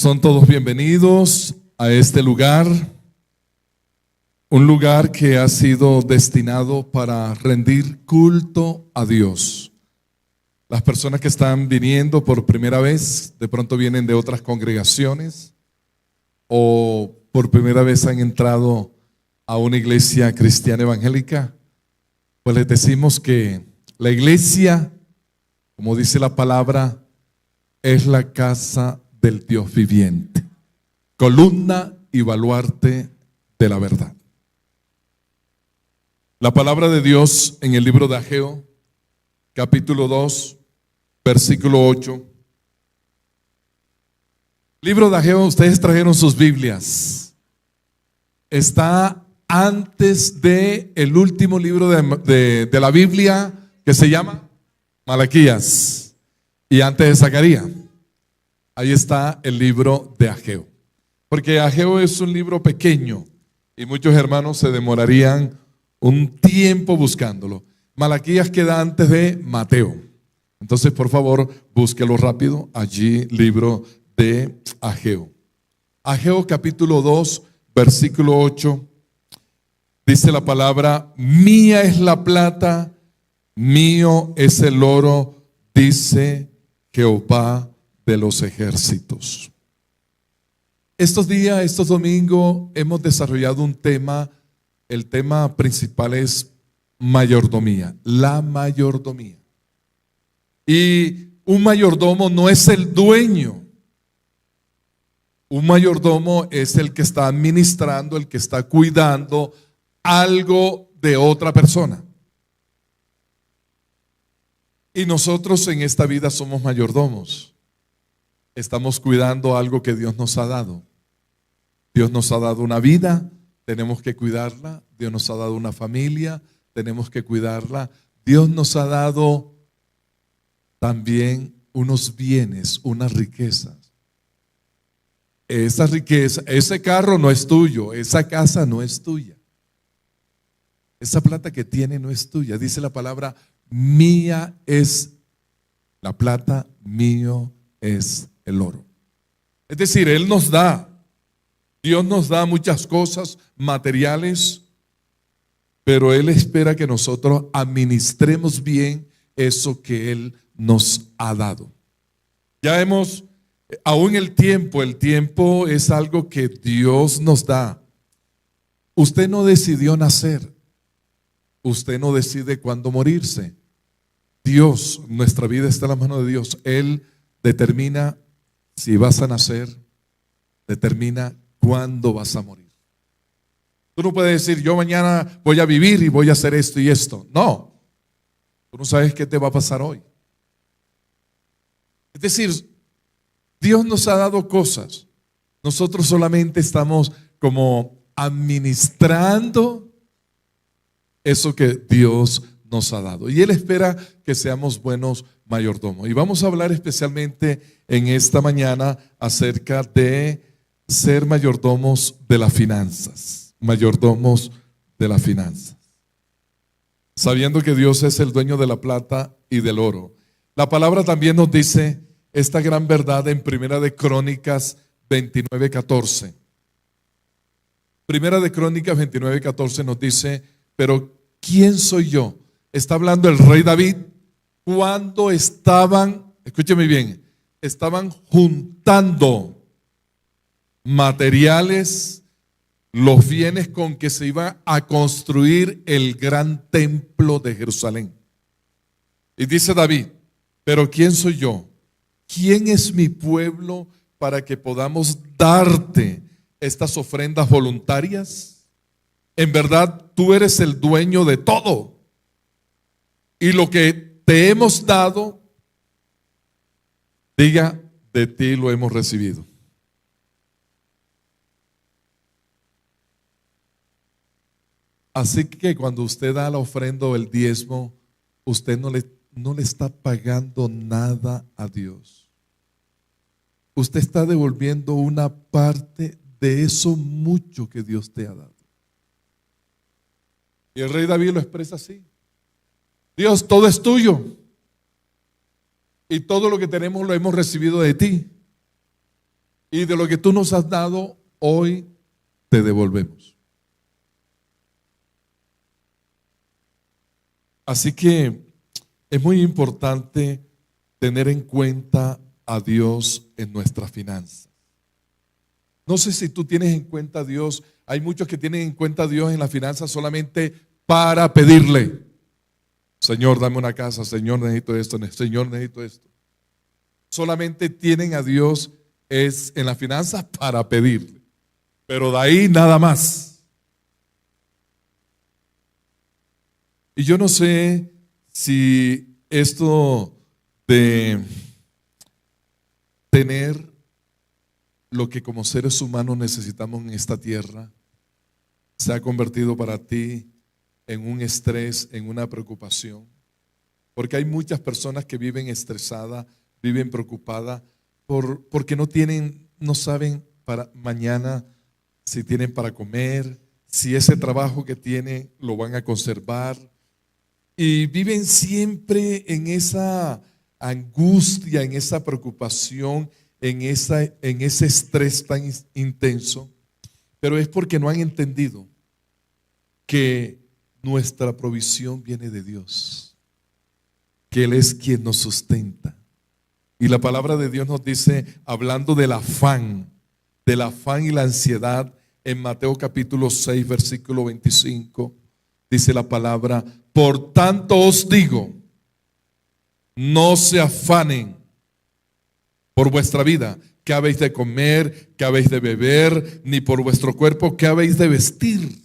Son todos bienvenidos a este lugar, un lugar que ha sido destinado para rendir culto a Dios. Las personas que están viniendo por primera vez, de pronto vienen de otras congregaciones o por primera vez han entrado a una iglesia cristiana evangélica, pues les decimos que la iglesia, como dice la palabra, es la casa del Dios viviente, columna y baluarte de la verdad. La palabra de Dios en el libro de Ageo, capítulo 2, versículo 8. Libro de Ageo, ustedes trajeron sus Biblias. Está antes de el último libro de la Biblia, que se llama Malaquías, y antes de Zacarías. Ahí está el libro de Ageo. Porque Ageo es un libro pequeño y muchos hermanos se demorarían un tiempo buscándolo. Malaquías queda antes de Mateo. Entonces, por favor, búsquelo rápido. Allí, libro de Ageo. Ageo capítulo 2, versículo 8. Dice la palabra: mía es la plata, mío es el oro, dice Jehová de los ejércitos. Estos días, estos domingos, hemos desarrollado un tema. El tema principal es mayordomía, la mayordomía. Y un mayordomo no es el dueño. Un mayordomo es el que está administrando, el que está cuidando algo de otra persona. Y nosotros en esta vida somos mayordomos. Estamos cuidando algo que Dios nos ha dado. Dios nos ha dado una vida, tenemos que cuidarla. Dios nos ha dado una familia, tenemos que cuidarla. Dios nos ha dado también unos bienes, unas riquezas. Esa riqueza, ese carro no es tuyo, esa casa no es tuya. Esa plata que tiene no es tuya. Dice la palabra: mía es la plata, mío es el oro. Es decir, Él nos da, Dios nos da muchas cosas materiales, pero Él espera que nosotros administremos bien eso que Él nos ha dado. Ya hemos, aún el tiempo es algo que Dios nos da. Usted no decidió nacer, usted no decide cuándo morirse. Dios, nuestra vida está en la mano de Dios. Él determina si vas a nacer, determina cuándo vas a morir. Tú no puedes decir: yo mañana voy a vivir y voy a hacer esto y esto. No, tú no sabes qué te va a pasar hoy. Es decir, Dios nos ha dado cosas. Nosotros solamente estamos como administrando eso que Dios nos ha dado. Y Él espera que seamos buenos mayordomos. Y vamos a hablar especialmente en esta mañana acerca de ser mayordomos de las finanzas. Mayordomos de las finanzas. Sabiendo que Dios es el dueño de la plata y del oro. La palabra también nos dice esta gran verdad en Primera de Crónicas 29:14. Primera de Crónicas 29:14 nos dice: pero ¿quién soy yo? Está hablando el rey David cuando estaban, escúcheme bien, estaban juntando materiales, los bienes con que se iba a construir el gran templo de Jerusalén. Y dice David: pero ¿quién soy yo? ¿Quién es mi pueblo para que podamos darte estas ofrendas voluntarias? En verdad, tú eres el dueño de todo. Y lo que te hemos dado, diga, de ti lo hemos recibido. Así que cuando usted da la ofrenda o el diezmo, usted no le está pagando nada a Dios. Usted está devolviendo una parte de eso mucho que Dios te ha dado. Y el rey David lo expresa así: Dios, todo es tuyo y todo lo que tenemos lo hemos recibido de ti. Y de lo que tú nos has dado, hoy te devolvemos. Así que es muy importante tener en cuenta a Dios en nuestras finanzas. No sé si tú tienes en cuenta a Dios. Hay muchos que tienen en cuenta a Dios en las finanzas solamente para pedirle. Señor, dame una casa. Señor, necesito esto. Señor, necesito esto. Solamente tienen a Dios es en las finanzas para pedirle. Pero de ahí nada más. Y yo no sé si esto de tener lo que como seres humanos necesitamos en esta tierra se ha convertido para ti en un estrés, en una preocupación. Porque hay muchas personas que viven estresadas, viven preocupadas porque no saben para mañana si tienen para comer, si ese trabajo que tienen lo van a conservar. Y viven siempre en esa angustia, en esa preocupación, en ese estrés tan intenso. Pero es porque no han entendido que nuestra provisión viene de Dios, que Él es quien nos sustenta. Y la palabra de Dios nos dice, hablando del afán y la ansiedad, en Mateo capítulo 6, versículo 25, dice la palabra: por tanto os digo, no se afanen por vuestra vida, qué habéis de comer, qué habéis de beber, ni por vuestro cuerpo, qué habéis de vestir.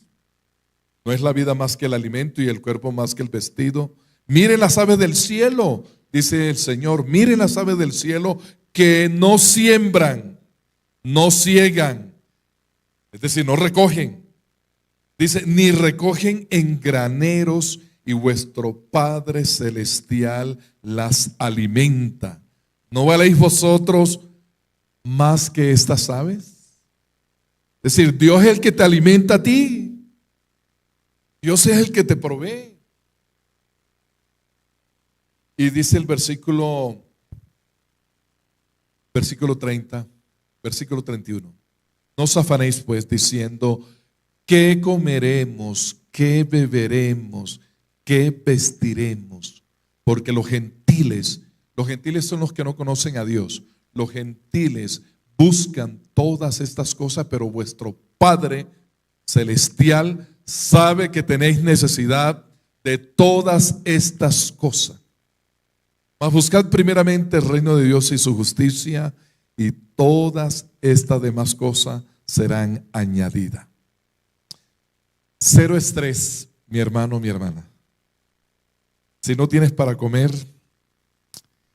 ¿No es la vida más que el alimento y el cuerpo más que el vestido? Miren las aves del cielo, dice el Señor, miren las aves del cielo que no siembran, no ciegan, es decir, no recogen. Dice, ni recogen en graneros, y vuestro Padre Celestial las alimenta. ¿No valéis vosotros más que estas aves? Es decir, Dios es el que te alimenta a ti. Dios es el que te provee. Y dice el versículo 30, versículo 31. No os afanéis pues diciendo, ¿qué comeremos? ¿Qué beberemos? ¿Qué vestiremos? Porque los gentiles son los que no conocen a Dios. Los gentiles buscan todas estas cosas, pero vuestro Padre Celestial sabe que tenéis necesidad de todas estas cosas. Mas buscad primeramente el reino de Dios y su justicia, y todas estas demás cosas serán añadidas. Cero estrés, mi hermano, mi hermana. Si no tienes para comer,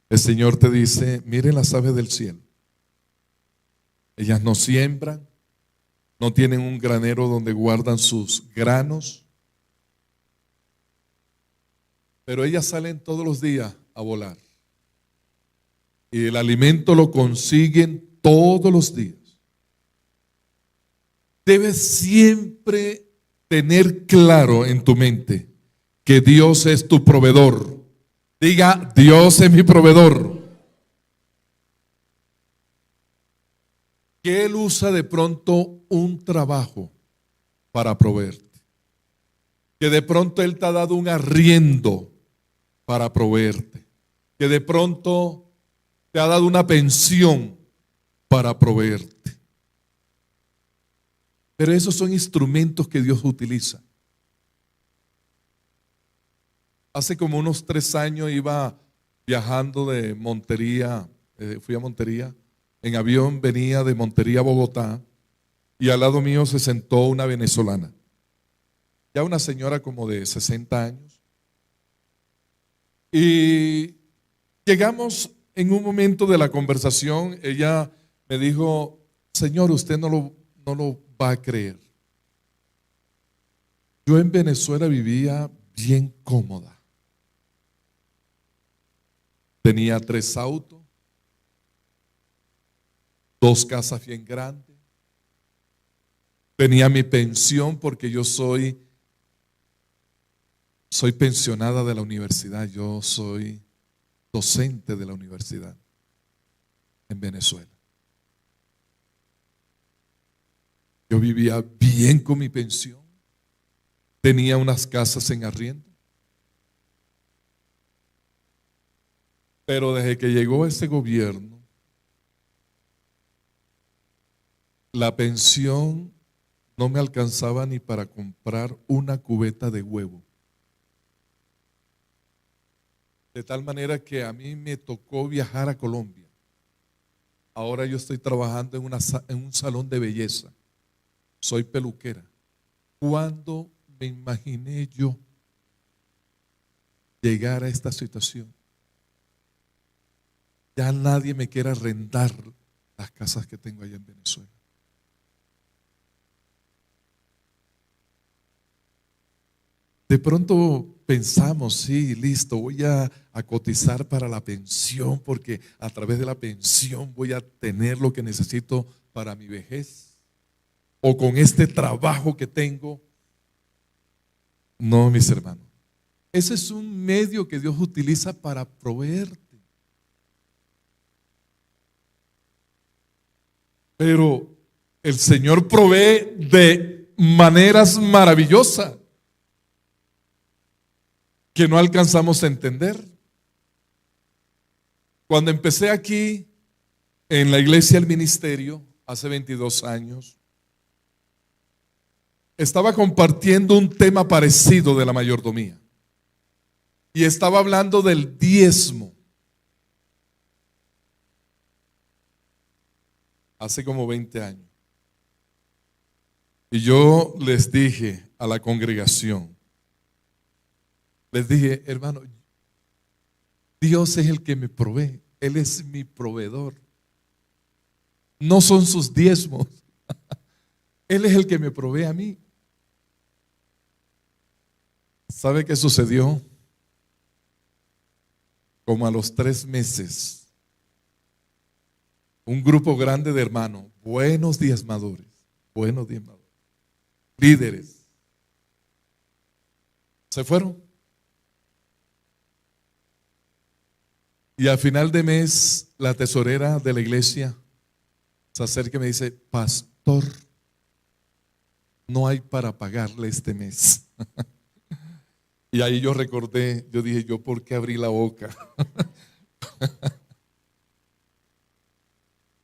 el Señor te dice, miren las aves del cielo. Ellas no siembran, no tienen un granero donde guardan sus granos, pero ellas salen todos los días a volar. Y el alimento lo consiguen todos los días. Debes siempre tener claro en tu mente que Dios es tu proveedor. Diga, Dios es mi proveedor. Que Él usa de pronto un trabajo para proveerte. Que de pronto Él te ha dado un arriendo para proveerte. Que de pronto te ha dado una pensión para proveerte. Pero esos son instrumentos que Dios utiliza. Hace como unos 3 años iba viajando de Montería, fui a Montería, en avión venía de Montería a Bogotá, y al lado mío se sentó una venezolana, ya una señora como de 60 años, y llegamos en un momento de la conversación, ella me dijo, señor, usted no lo va a creer. Yo en Venezuela vivía bien cómoda. Tenía 3 autos, 2 casas bien grandes. Tenía mi pensión porque yo soy pensionada de la universidad. Yo soy docente de la universidad en Venezuela. Yo vivía bien con mi pensión. Tenía unas casas en arriendo. Pero desde que llegó ese gobierno, la pensión no me alcanzaba ni para comprar una cubeta de huevo. De tal manera que a mí me tocó viajar a Colombia. Ahora yo estoy trabajando en un salón de belleza. Soy peluquera. ¿Cuándo me imaginé yo llegar a esta situación? Ya nadie me quiere arrendar las casas que tengo allá en Venezuela. De pronto pensamos, sí, listo, voy a cotizar para la pensión porque a través de la pensión voy a tener lo que necesito para mi vejez. O con este trabajo que tengo. No, mis hermanos. Ese es un medio que Dios utiliza para proveerte. Pero el Señor provee de maneras maravillosas que no alcanzamos a entender. Cuando empecé aquí en la iglesia del ministerio, hace 22 años, estaba compartiendo un tema parecido de la mayordomía. Y estaba hablando del diezmo. Hace como 20 años. Y yo les dije a la congregación, les dije, hermano, Dios es el que me provee. Él es mi proveedor. No son sus diezmos. Él es el que me provee a mí. ¿Sabe qué sucedió? Como a los 3 meses, un grupo grande de hermanos, buenos diezmadores, líderes, se fueron. Y al final de mes, la tesorera de la iglesia se acerca y me dice, pastor, no hay para pagarle este mes. Y ahí yo recordé, yo dije, ¿yo por qué abrí la boca?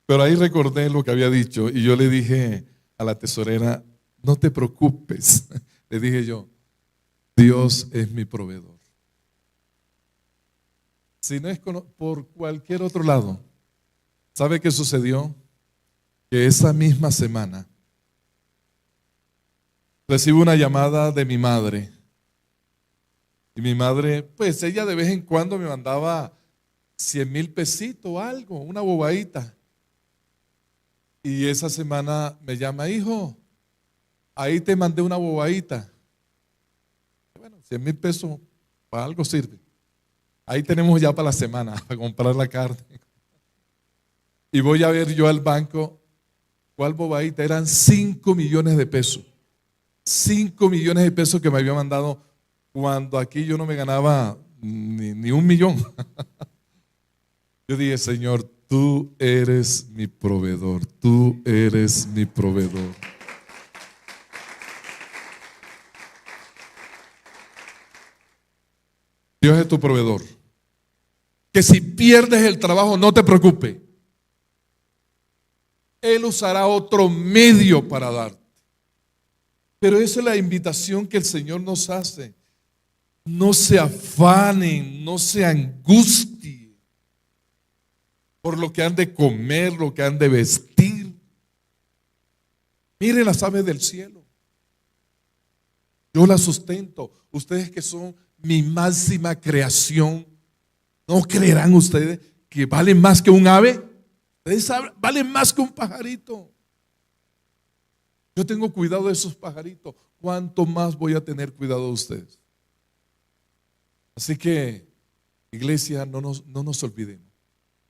Pero ahí recordé lo que había dicho y yo le dije a la tesorera, no te preocupes, le dije yo, Dios es mi proveedor. Si no es por cualquier otro lado, ¿sabe qué sucedió? Que esa misma semana recibo una llamada de mi madre. Y mi madre, pues ella de vez en cuando me mandaba 100,000 pesitos o algo, una bobadita. Y esa semana me llama, hijo, ahí te mandé una bobadita. Bueno, 100,000 pesos para algo sirve. Ahí tenemos ya para la semana, para comprar la carne. Y voy a ver yo al banco, ¿cuál bobadita? Eran 5 millones de pesos. 5 millones de pesos que me había mandado cuando aquí yo no me ganaba ni 1 millón. Yo dije, Señor, tú eres mi proveedor, tú eres mi proveedor. Dios es tu proveedor. Que si pierdes el trabajo, no te preocupes. Él usará otro medio para darte. Pero esa es la invitación que el Señor nos hace. No se afanen, no se angustien por lo que han de comer, lo que han de vestir. Miren las aves del cielo. Yo las sustento. Ustedes que son mi máxima creación, ¿no creerán ustedes que valen más que un ave? Ustedes valen más que un pajarito. Yo tengo cuidado de esos pajaritos. ¿Cuánto más voy a tener cuidado de ustedes? Así que, iglesia, no nos olvidemos.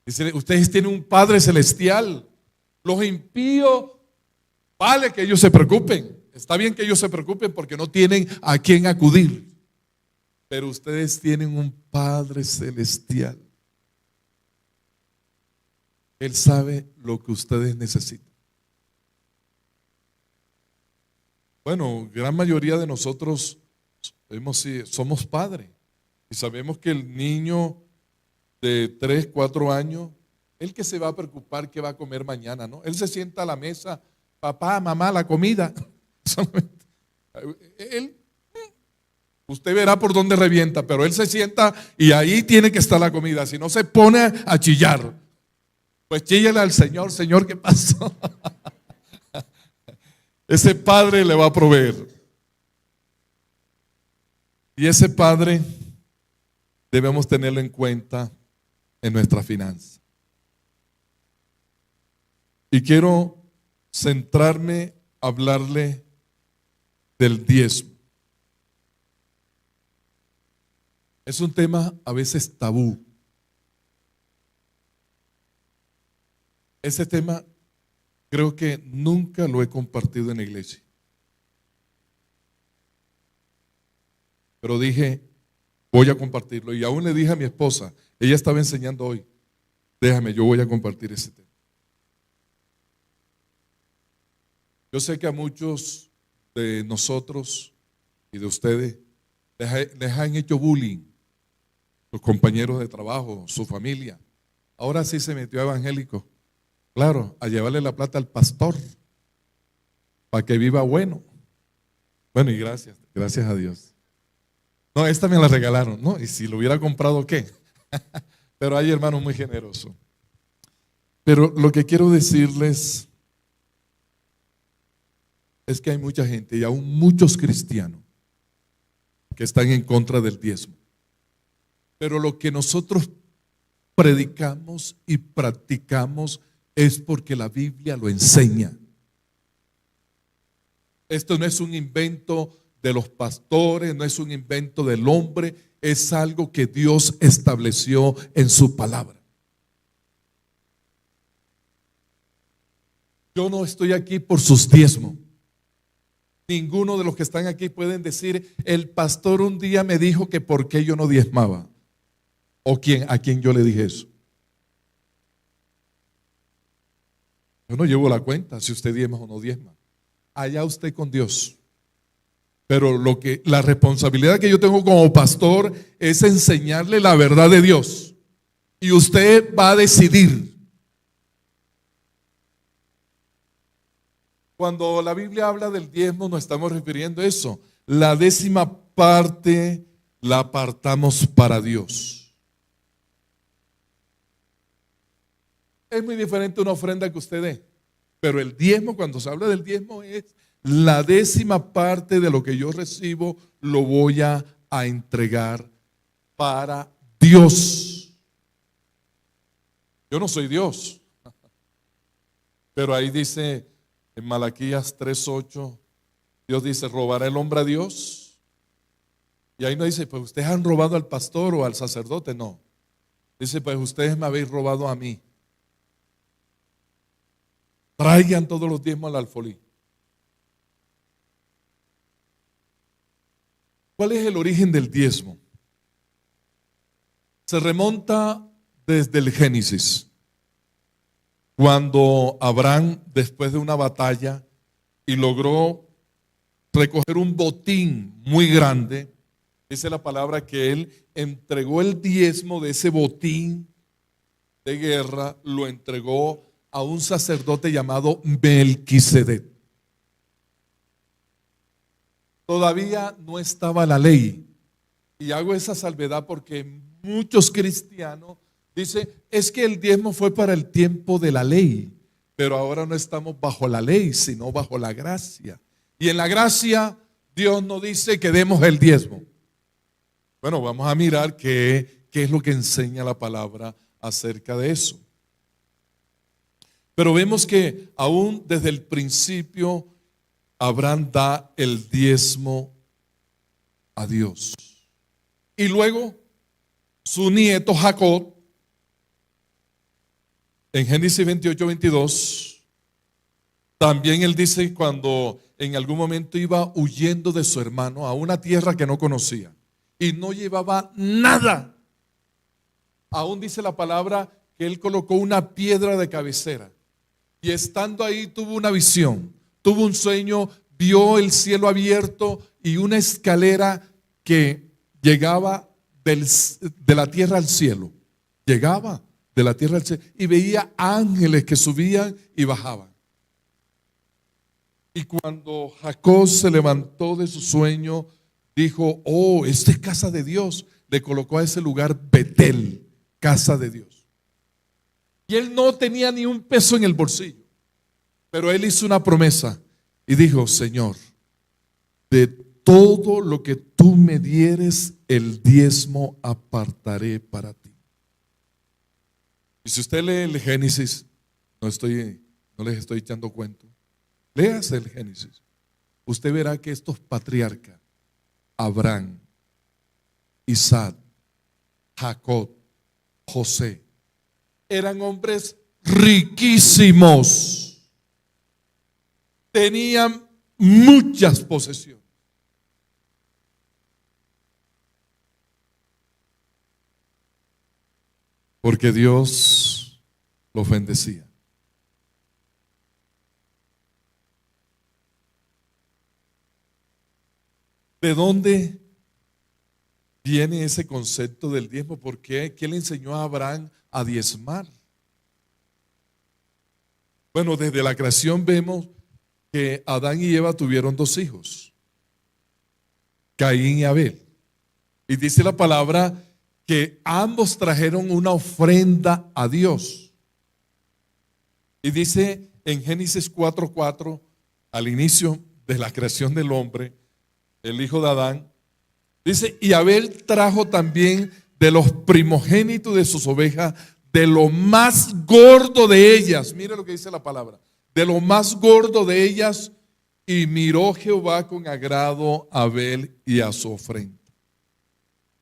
Dice, ustedes tienen un Padre celestial. Los impíos, vale que ellos se preocupen. Está bien que ellos se preocupen porque no tienen a quién acudir. Pero ustedes tienen un Padre celestial. Él sabe lo que ustedes necesitan. Bueno, gran mayoría de nosotros somos padres y sabemos que el niño de 3, 4 años, el que se va a preocupar qué va a comer mañana, ¿no? Él se sienta a la mesa, papá, mamá, la comida. Él, usted verá por dónde revienta, pero él se sienta y ahí tiene que estar la comida. Si no se pone a chillar, pues chíllale al Señor, Señor, ¿qué pasó? Ese padre le va a proveer. Y ese padre debemos tenerlo en cuenta en nuestra finanza. Y quiero centrarme a hablarle del diezmo. Es un tema a veces tabú. Ese tema creo que nunca lo he compartido en la iglesia. Pero dije, voy a compartirlo. Y aún le dije a mi esposa, ella estaba enseñando hoy, déjame, yo voy a compartir ese tema. Yo sé que a muchos de nosotros y de ustedes les han hecho bullying, sus compañeros de trabajo, su familia. Ahora sí se metió a evangélico. Claro, a llevarle la plata al pastor para que viva bueno. Bueno, y gracias a Dios. No, esta me la regalaron, ¿no? Y si lo hubiera comprado, ¿qué? Pero hay hermanos muy generosos. Pero lo que quiero decirles es que hay mucha gente y aún muchos cristianos que están en contra del diezmo. Pero lo que nosotros predicamos y practicamos es porque la Biblia lo enseña. Esto no es un invento de los pastores, no es un invento del hombre, es algo que Dios estableció en su palabra. Yo no estoy aquí por sus diezmos. Ninguno de los que están aquí pueden decir, el pastor un día me dijo que por qué yo no diezmaba. ¿O a quién yo le dije eso? Yo no llevo la cuenta si usted diezma o no diezma. Allá usted con Dios. Pero la responsabilidad que yo tengo como pastor es enseñarle la verdad de Dios. Y usted va a decidir. Cuando la Biblia habla del diezmo, nos estamos refiriendo a eso. La 10ª parte la apartamos para Dios. Es muy diferente una ofrenda que usted dé. Pero el diezmo, cuando se habla del diezmo, es la 10ª parte de lo que yo recibo, lo voy a entregar para Dios. Yo no soy Dios. Pero ahí dice en Malaquías 3:8, Dios dice, ¿robará el hombre a Dios? Y ahí no dice, pues ustedes han robado al pastor o al sacerdote, no. Dice, pues ustedes me habéis robado a mí. Traigan todos los diezmos al alfolí. ¿Cuál es el origen del diezmo? Se remonta desde el Génesis. Cuando Abraham, después de una batalla, y logró recoger un botín muy grande, dice la palabra que él entregó el diezmo de ese botín de guerra, lo entregó a un sacerdote llamado Melquisedec. Todavía no estaba la ley. Y hago esa salvedad porque muchos cristianos dicen, es que el diezmo fue para el tiempo de la ley, pero ahora no estamos bajo la ley, sino bajo la gracia. Y en la gracia Dios nos dice que demos el diezmo. Bueno, vamos a mirar qué es lo que enseña la palabra acerca de eso. Pero vemos que aún desde el principio Abraham da el diezmo a Dios. Y luego su nieto Jacob, en Génesis 28:22, también él dice cuando en algún momento iba huyendo de su hermano a una tierra que no conocía y no llevaba nada. Aún dice la palabra que él colocó una piedra de cabecera. Y estando ahí tuvo una visión, tuvo un sueño vio el cielo abierto y una escalera que llegaba de la tierra al cielo. Llegaba de la tierra al cielo y veía ángeles que subían y bajaban. Y cuando Jacob se levantó de su sueño, dijo: oh, esta es casa de Dios. Le colocó a ese lugar Betel, casa de Dios. Y él no tenía ni un peso en el bolsillo, pero él hizo una promesa y dijo: Señor, de todo lo que tú me dieres, el diezmo apartaré para ti. Y si usted lee el Génesis, no les estoy echando cuento, léase el Génesis, usted verá que estos patriarcas, Abraham, Isaac, Jacob, José, eran hombres riquísimos, tenían muchas posesiones. Porque Dios los bendecía. ¿De dónde viene ese concepto del diezmo? ¿Por qué? ¿Quién le enseñó a Abraham a diezmar? Bueno, desde la creación vemos que Adán y Eva tuvieron dos hijos, Caín y Abel. Y dice la palabra que ambos trajeron una ofrenda a Dios. Y dice en Génesis 4:4, al inicio de la creación del hombre, el hijo de Adán, dice: y Abel trajo también de los primogénitos de sus ovejas, de lo más gordo de ellas. Mire lo que dice la palabra: de lo más gordo de ellas, y miró Jehová con agrado a Abel y a su ofrenda.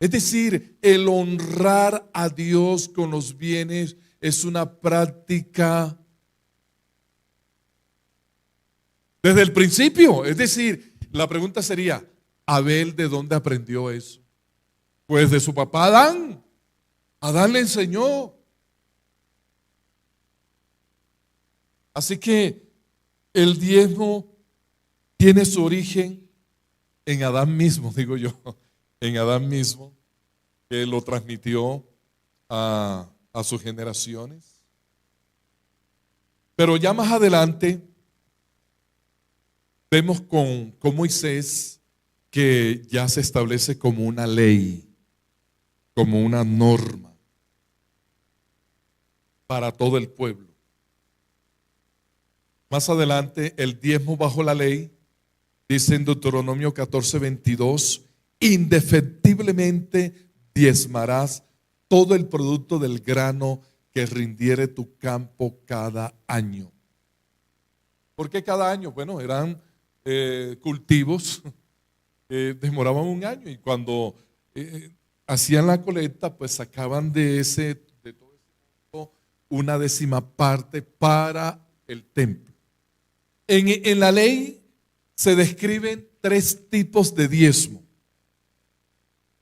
Es decir, el honrar a Dios con los bienes es una práctica desde el principio. Es decir, la pregunta sería: ¿Abel de dónde aprendió eso? Pues de su papá Adán. Adán le enseñó. Así que el diezmo tiene su origen en Adán mismo, digo yo, en Adán mismo, que lo transmitió a sus generaciones. Pero ya más adelante vemos con Moisés que ya se establece como una ley, como una norma para todo el pueblo. Más adelante, el diezmo bajo la ley, dice en Deuteronomio 14:22, indefectiblemente diezmarás todo el producto del grano que rindiere tu campo cada año. ¿Por qué cada año? Bueno, eran cultivos que demoraban un año, y cuando hacían la colecta, pues sacaban de todo ese monto una décima parte para el templo. En la ley se describen tres tipos de diezmo.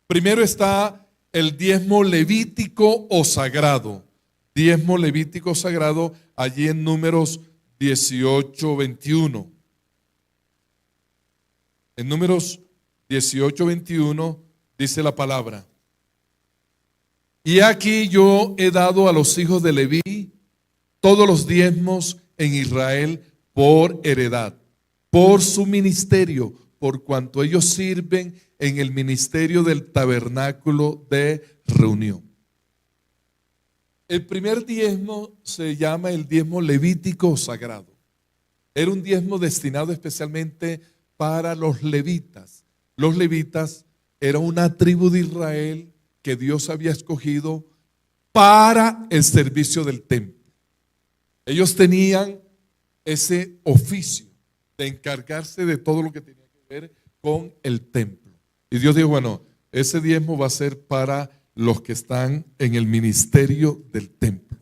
Primero está el diezmo levítico o sagrado. Diezmo levítico sagrado, allí en Números 18:21. En Números 18:21 dice la palabra: y aquí yo he dado a los hijos de Leví todos los diezmos en Israel por heredad, por su ministerio, por cuanto ellos sirven en el ministerio del tabernáculo de reunión. El primer diezmo se llama el diezmo levítico sagrado. Era un diezmo destinado especialmente para los levitas. Los levitas eran una tribu de Israel que Dios había escogido para el servicio del templo. Ellos tenían ese oficio de encargarse de todo lo que tenía que ver con el templo. Y Dios dijo: bueno, ese diezmo va a ser para los que están en el ministerio del templo.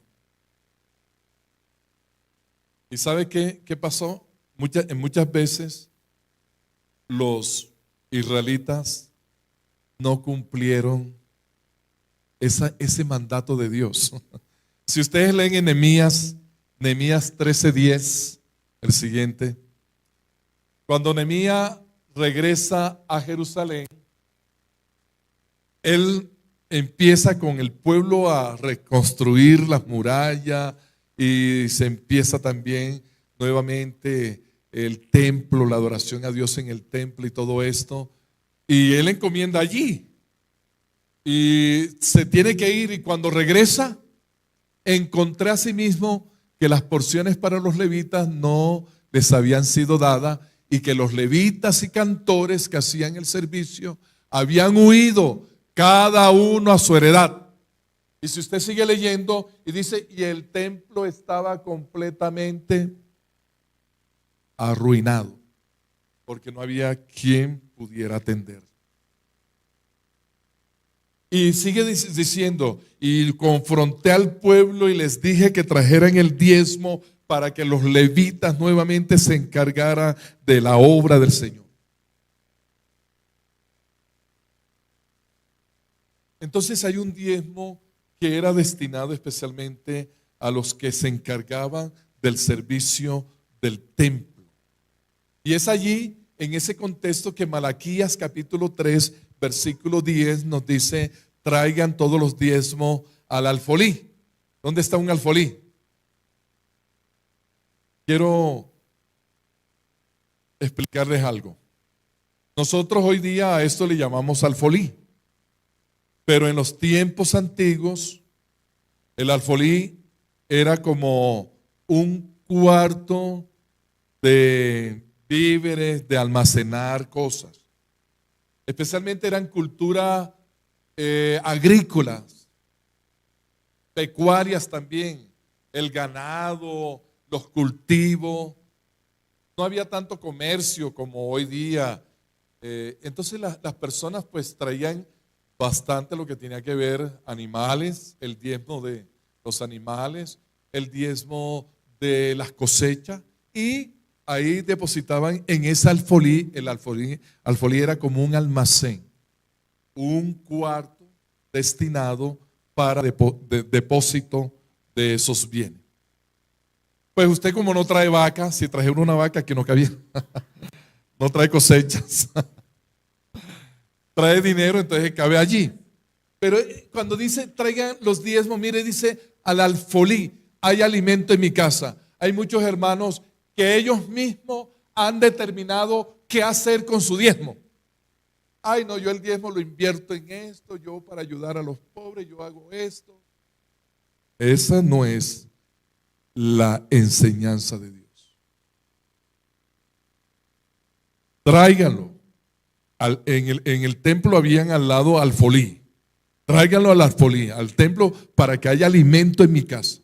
¿Y sabe qué pasó? Muchas veces los israelitas no cumplieron ese mandato de Dios. Si ustedes leen en Nehemías 13:10, el siguiente, Cuando Nehemías regresa a Jerusalén, él empieza con el pueblo a reconstruir las murallas y se empieza también nuevamente el templo, la adoración a Dios en el templo y todo esto. Y él encomienda allí y se tiene que ir, y cuando regresa encontré a sí mismo que las porciones para los levitas no les habían sido dadas y que los levitas y cantores que hacían el servicio habían huido cada uno a su heredad. Y si usted sigue leyendo y dice, y el templo estaba completamente arruinado porque no había quien pudiera atender. Y sigue diciendo, y confronté al pueblo y les dije que trajeran el diezmo para que los levitas nuevamente se encargaran de la obra del Señor. Entonces hay un diezmo que era destinado especialmente a los que se encargaban del servicio del templo. Y es allí, en ese contexto, que Malaquías capítulo 3, versículo 10 nos dice, traigan todos los diezmos al alfolí. ¿Dónde está un alfolí? Quiero explicarles algo. Nosotros hoy día a esto le llamamos alfolí, pero en los tiempos antiguos el alfolí era como un cuarto de víveres, de almacenar cosas. Especialmente eran culturas agrícolas, pecuarias también, el ganado, los cultivos. No había tanto comercio como hoy día. Entonces las personas pues traían bastante lo que tenía que ver animales, el diezmo de los animales, el diezmo de las cosechas, y ahí depositaban en ese alfolí. El alfolí era como un almacén, un cuarto destinado para depósito de esos bienes. Pues usted, como no trae vaca, si trajeron una vaca que no cabía, no trae cosechas, trae dinero, entonces cabe allí. Pero cuando dice traigan los diezmos, mire, dice al alfolí, hay alimento en mi casa. Hay muchos hermanos que ellos mismos han determinado qué hacer con su diezmo. Ay, no, yo el diezmo lo invierto en esto, yo para ayudar a los pobres, yo hago esto. Esa no es la enseñanza de Dios. Tráiganlo. En el templo habían al lado alfolí. Tráiganlo al alfolí, al templo, para que haya alimento en mi casa.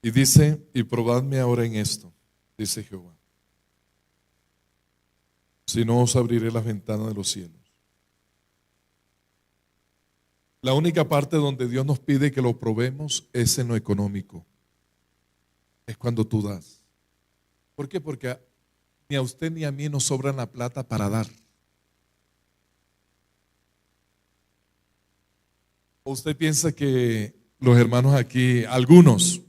Y dice, y probadme ahora en esto, dice Jehová, si no os abriré las ventanas de los cielos. La única parte donde Dios nos pide que lo probemos es en lo económico. Es cuando tú das. ¿Por qué? Porque ni a usted ni a mí nos sobra la plata para dar. ¿O usted piensa que los hermanos aquí, algunos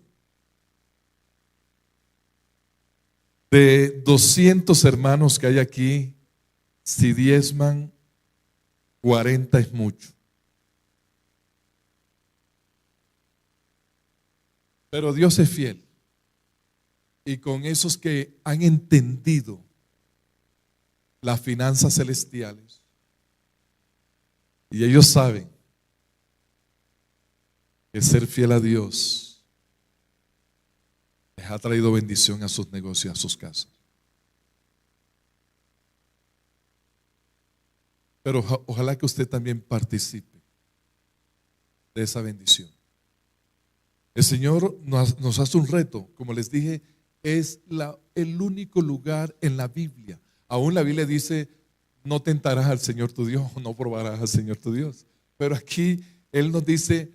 de 200 hermanos que hay aquí, si diezman, 40 es mucho? Pero Dios es fiel. Y con esos que han entendido las finanzas celestiales, y ellos saben que ser fiel a Dios les ha traído bendición a sus negocios, a sus casas. Pero ojalá que usted también participe de esa bendición. El Señor nos hace un reto, como les dije, es el único lugar en la Biblia. Aún la Biblia dice, no tentarás al Señor tu Dios, no probarás al Señor tu Dios. Pero aquí Él nos dice,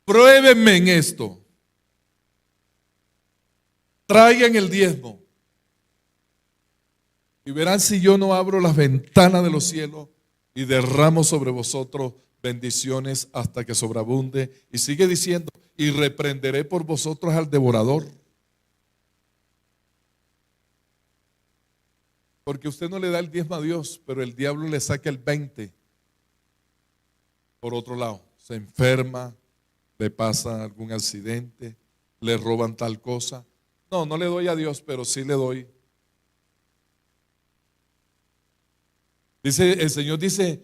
pruébenme en esto. Traigan el diezmo y verán si yo no abro las ventanas de los cielos y derramo sobre vosotros bendiciones hasta que sobreabunde. Y sigue diciendo, y reprenderé por vosotros al devorador. Porque usted no le da el diezmo a Dios, pero el diablo le saca el 20. Por otro lado, se enferma, le pasa algún accidente, le roban tal cosa. No, no le doy a Dios, pero sí le doy. Dice, el Señor dice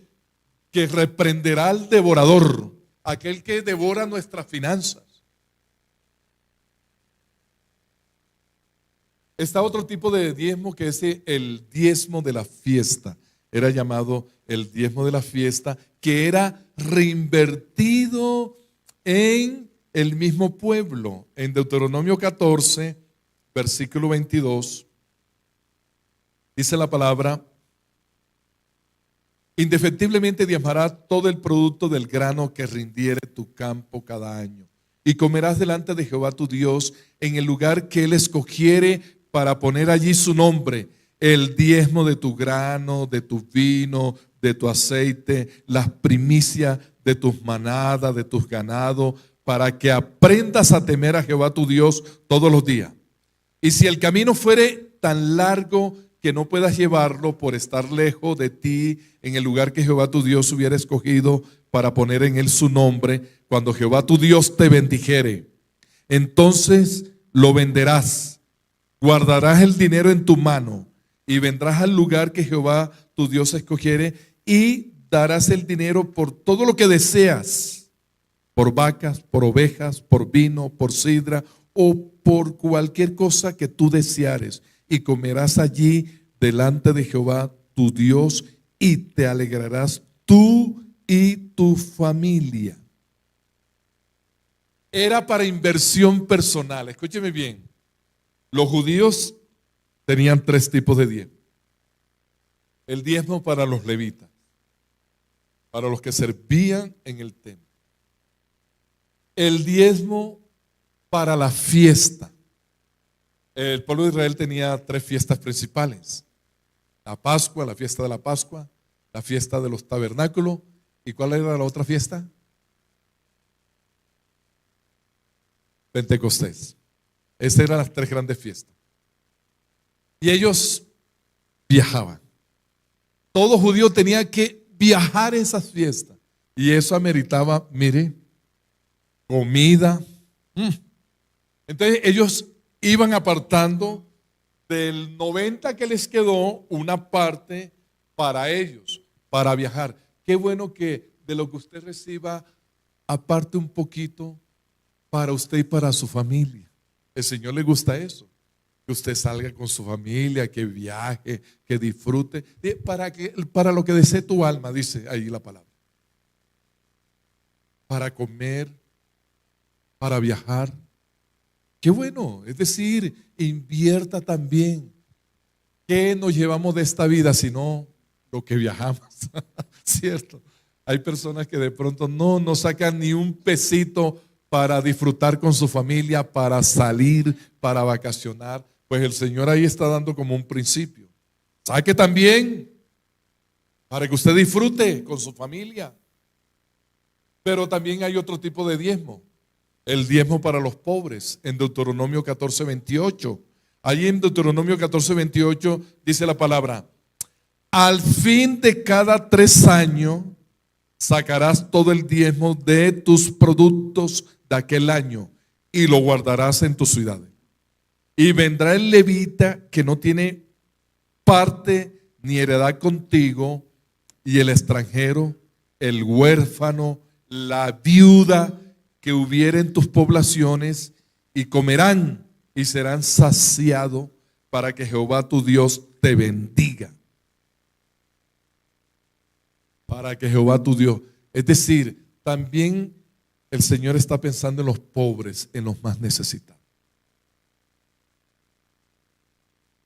que reprenderá al devorador, aquel que devora nuestras finanzas. Está otro tipo de diezmo que es el diezmo de la fiesta. Era llamado el diezmo de la fiesta, que era reinvertido en el mismo pueblo. En Deuteronomio 14, versículo 22, dice la palabra: indefectiblemente diezmará todo el producto del grano que rindiere tu campo cada año, y comerás delante de Jehová tu Dios en el lugar que él escogiere para poner allí su nombre, el diezmo de tu grano, de tu vino, de tu aceite, las primicias de tus manadas, de tus ganados, para que aprendas a temer a Jehová tu Dios todos los días. Y si el camino fuere tan largo que no puedas llevarlo por estar lejos de ti en el lugar que Jehová tu Dios hubiera escogido para poner en él su nombre, cuando Jehová tu Dios te bendijere, entonces lo venderás, guardarás el dinero en tu mano y vendrás al lugar que Jehová tu Dios escogiere y darás el dinero por todo lo que deseas, por vacas, por ovejas, por vino, por sidra o por cualquier cosa que tú deseares, y comerás allí delante de Jehová tu Dios y te alegrarás tú y tu familia. Era para inversión personal. Escúcheme bien. Los judíos tenían 3 tipos de diezmo. El diezmo para los levitas, para los que servían en el templo. El diezmo para la fiesta. El pueblo de Israel tenía 3 fiestas principales: la Pascua, la fiesta de la Pascua, la fiesta de los tabernáculos. ¿Y cuál era la otra fiesta? Pentecostés. Esas eran las 3 grandes fiestas. Y ellos viajaban. Todo judío tenía que viajar a esas fiestas. Y eso ameritaba, mire, comida. Entonces ellos iban apartando del 90 que les quedó una parte para ellos, para viajar. Qué bueno que de lo que usted reciba, aparte un poquito para usted y para su familia. El Señor le gusta eso, que usted salga con su familia, que viaje, que disfrute, para lo que desee tu alma, dice ahí la palabra. Para comer, para viajar. Qué bueno, es decir, invierta también. ¿Qué nos llevamos de esta vida sino lo que viajamos? ¿Cierto? Hay personas que de pronto no sacan ni un pesito para disfrutar con su familia, para salir, para vacacionar. Pues el Señor ahí está dando como un principio. Saque también para que usted disfrute con su familia. Pero también hay otro tipo de diezmo. El diezmo para los pobres, en Deuteronomio 14, 28. Allí en Deuteronomio 14, 28 dice la palabra: al fin de cada 3 años sacarás todo el diezmo de tus productos de aquel año y lo guardarás en tus ciudades. Y vendrá el levita que no tiene parte ni heredad contigo, y el extranjero, el huérfano, la viuda que hubiere en tus poblaciones, y comerán y serán saciados, para que Jehová tu Dios te bendiga. Para que Jehová tu Dios, es decir, también el Señor está pensando en los pobres, en los más necesitados.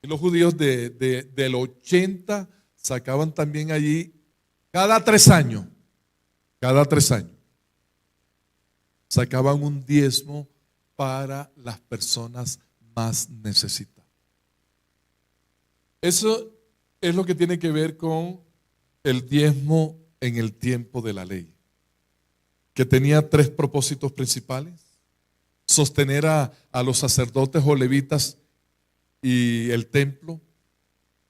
Y los judíos del 80 sacaban también allí cada 3 años, sacaban un diezmo para las personas más necesitadas. Eso es lo que tiene que ver con el diezmo en el tiempo de la ley, que tenía 3 propósitos principales. sostener a los sacerdotes o levitas y el templo.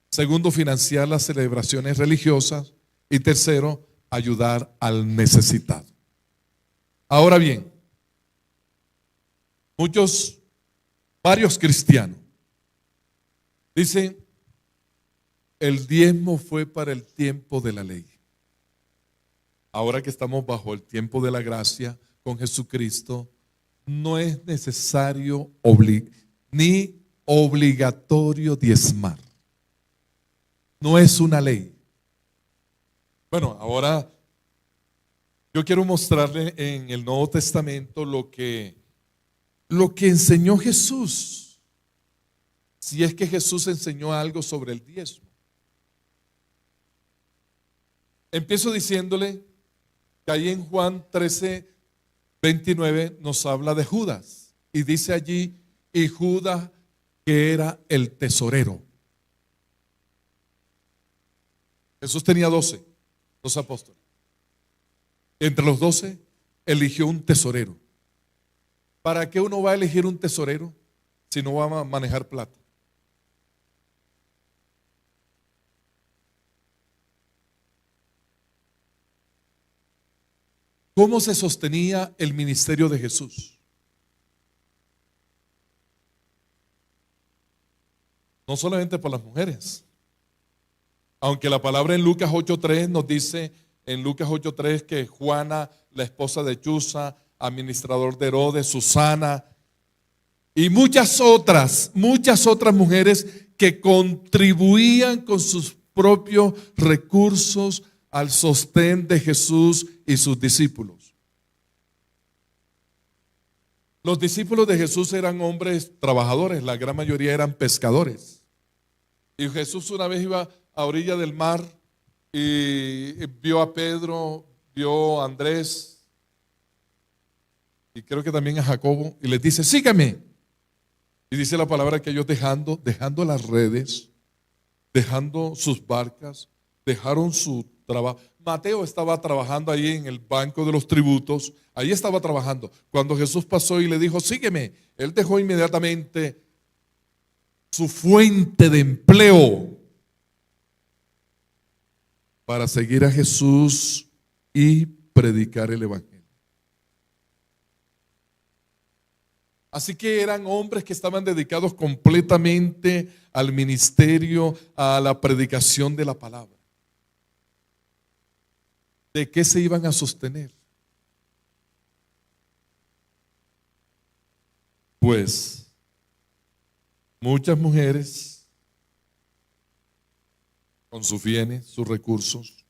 Segundo, financiar las celebraciones religiosas. Y tercero, ayudar al necesitado. Ahora bien, varios cristianos dicen, el diezmo fue para el tiempo de la ley. Ahora que estamos bajo el tiempo de la gracia con Jesucristo, no es necesario ni obligatorio diezmar. No es una ley. Bueno, ahora yo quiero mostrarle en el Nuevo Testamento lo que enseñó Jesús. Si es que Jesús enseñó algo sobre el diezmo. Empiezo diciéndole que ahí en Juan 13:29 nos habla de Judas. Y dice allí, y Judas que era el tesorero. Jesús tenía 12 apóstoles. Entre los 12 eligió un tesorero. ¿Para qué uno va a elegir un tesorero si no va a manejar plata? ¿Cómo se sostenía el ministerio de Jesús? No solamente por las mujeres. Aunque la palabra en Lucas 8:3 nos dice, en Lucas 8:3, que Juana, la esposa de Chuza, administrador de Herodes, Susana, y muchas otras mujeres que contribuían con sus propios recursos al sostén de Jesús y sus discípulos. Los discípulos de Jesús eran hombres trabajadores, la gran mayoría eran pescadores. Y Jesús una vez iba a orilla del mar y vio a Pedro, vio a Andrés y creo que también a Jacobo, y les dice, sígame. Y dice la palabra que ellos dejando las redes, dejando sus barcas, dejaron su trabajo. Mateo estaba trabajando ahí en el banco de los tributos, ahí estaba trabajando. Cuando Jesús pasó y le dijo, sígueme, él dejó inmediatamente su fuente de empleo para seguir a Jesús y predicar el evangelio. Así que eran hombres que estaban dedicados completamente al ministerio, a la predicación de la palabra. ¿De qué se iban a sostener? Pues muchas mujeres con sus bienes, sus recursos,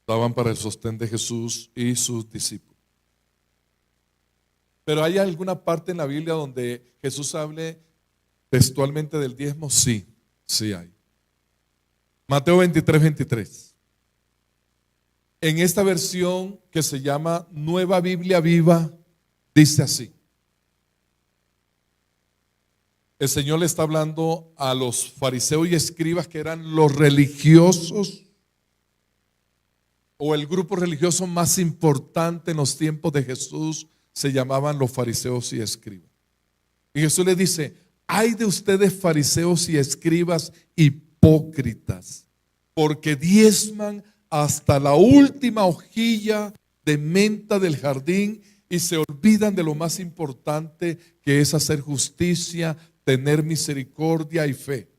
daban para el sostén de Jesús y sus discípulos. Pero ¿hay alguna parte en la Biblia donde Jesús hable textualmente del diezmo? Sí, sí hay. Mateo 23:23. En esta versión que se llama Nueva Biblia Viva, dice así. El Señor le está hablando a los fariseos y escribas que eran los religiosos o el grupo religioso más importante en los tiempos de Jesús, se llamaban los fariseos y escribas. Y Jesús le dice, ay de ustedes fariseos y escribas hipócritas, porque diezman hasta la última hojilla de menta del jardín y se olvidan de lo más importante, que es hacer justicia, tener misericordia y fe.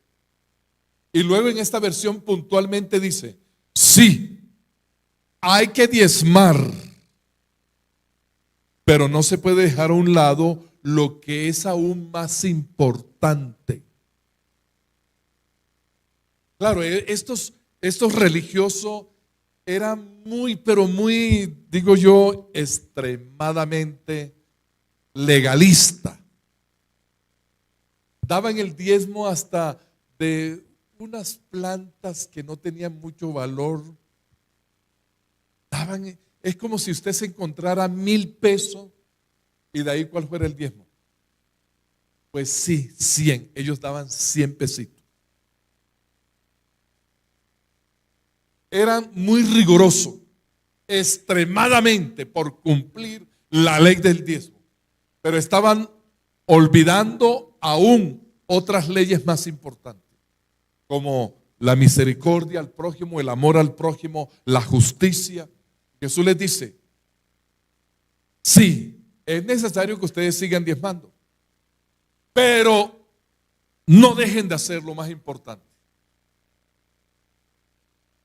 Y luego en esta versión puntualmente dice, sí, hay que diezmar, pero no se puede dejar a un lado lo que es aún más importante. Claro, estos religiosos eran muy, pero muy, digo yo, extremadamente legalistas. Daban el diezmo hasta de unas plantas que no tenían mucho valor. Es como si usted se encontrara 1,000 pesos y de ahí ¿cuál fuera el diezmo? Pues sí, 100. Ellos daban 100 pesitos. Eran muy rigurosos, extremadamente por cumplir la ley del diezmo. pero estaban olvidando aún otras leyes más importantes, como la misericordia al prójimo, el amor al prójimo, la justicia. Jesús les dice, sí, es necesario que ustedes sigan diezmando, pero no dejen de hacer lo más importante.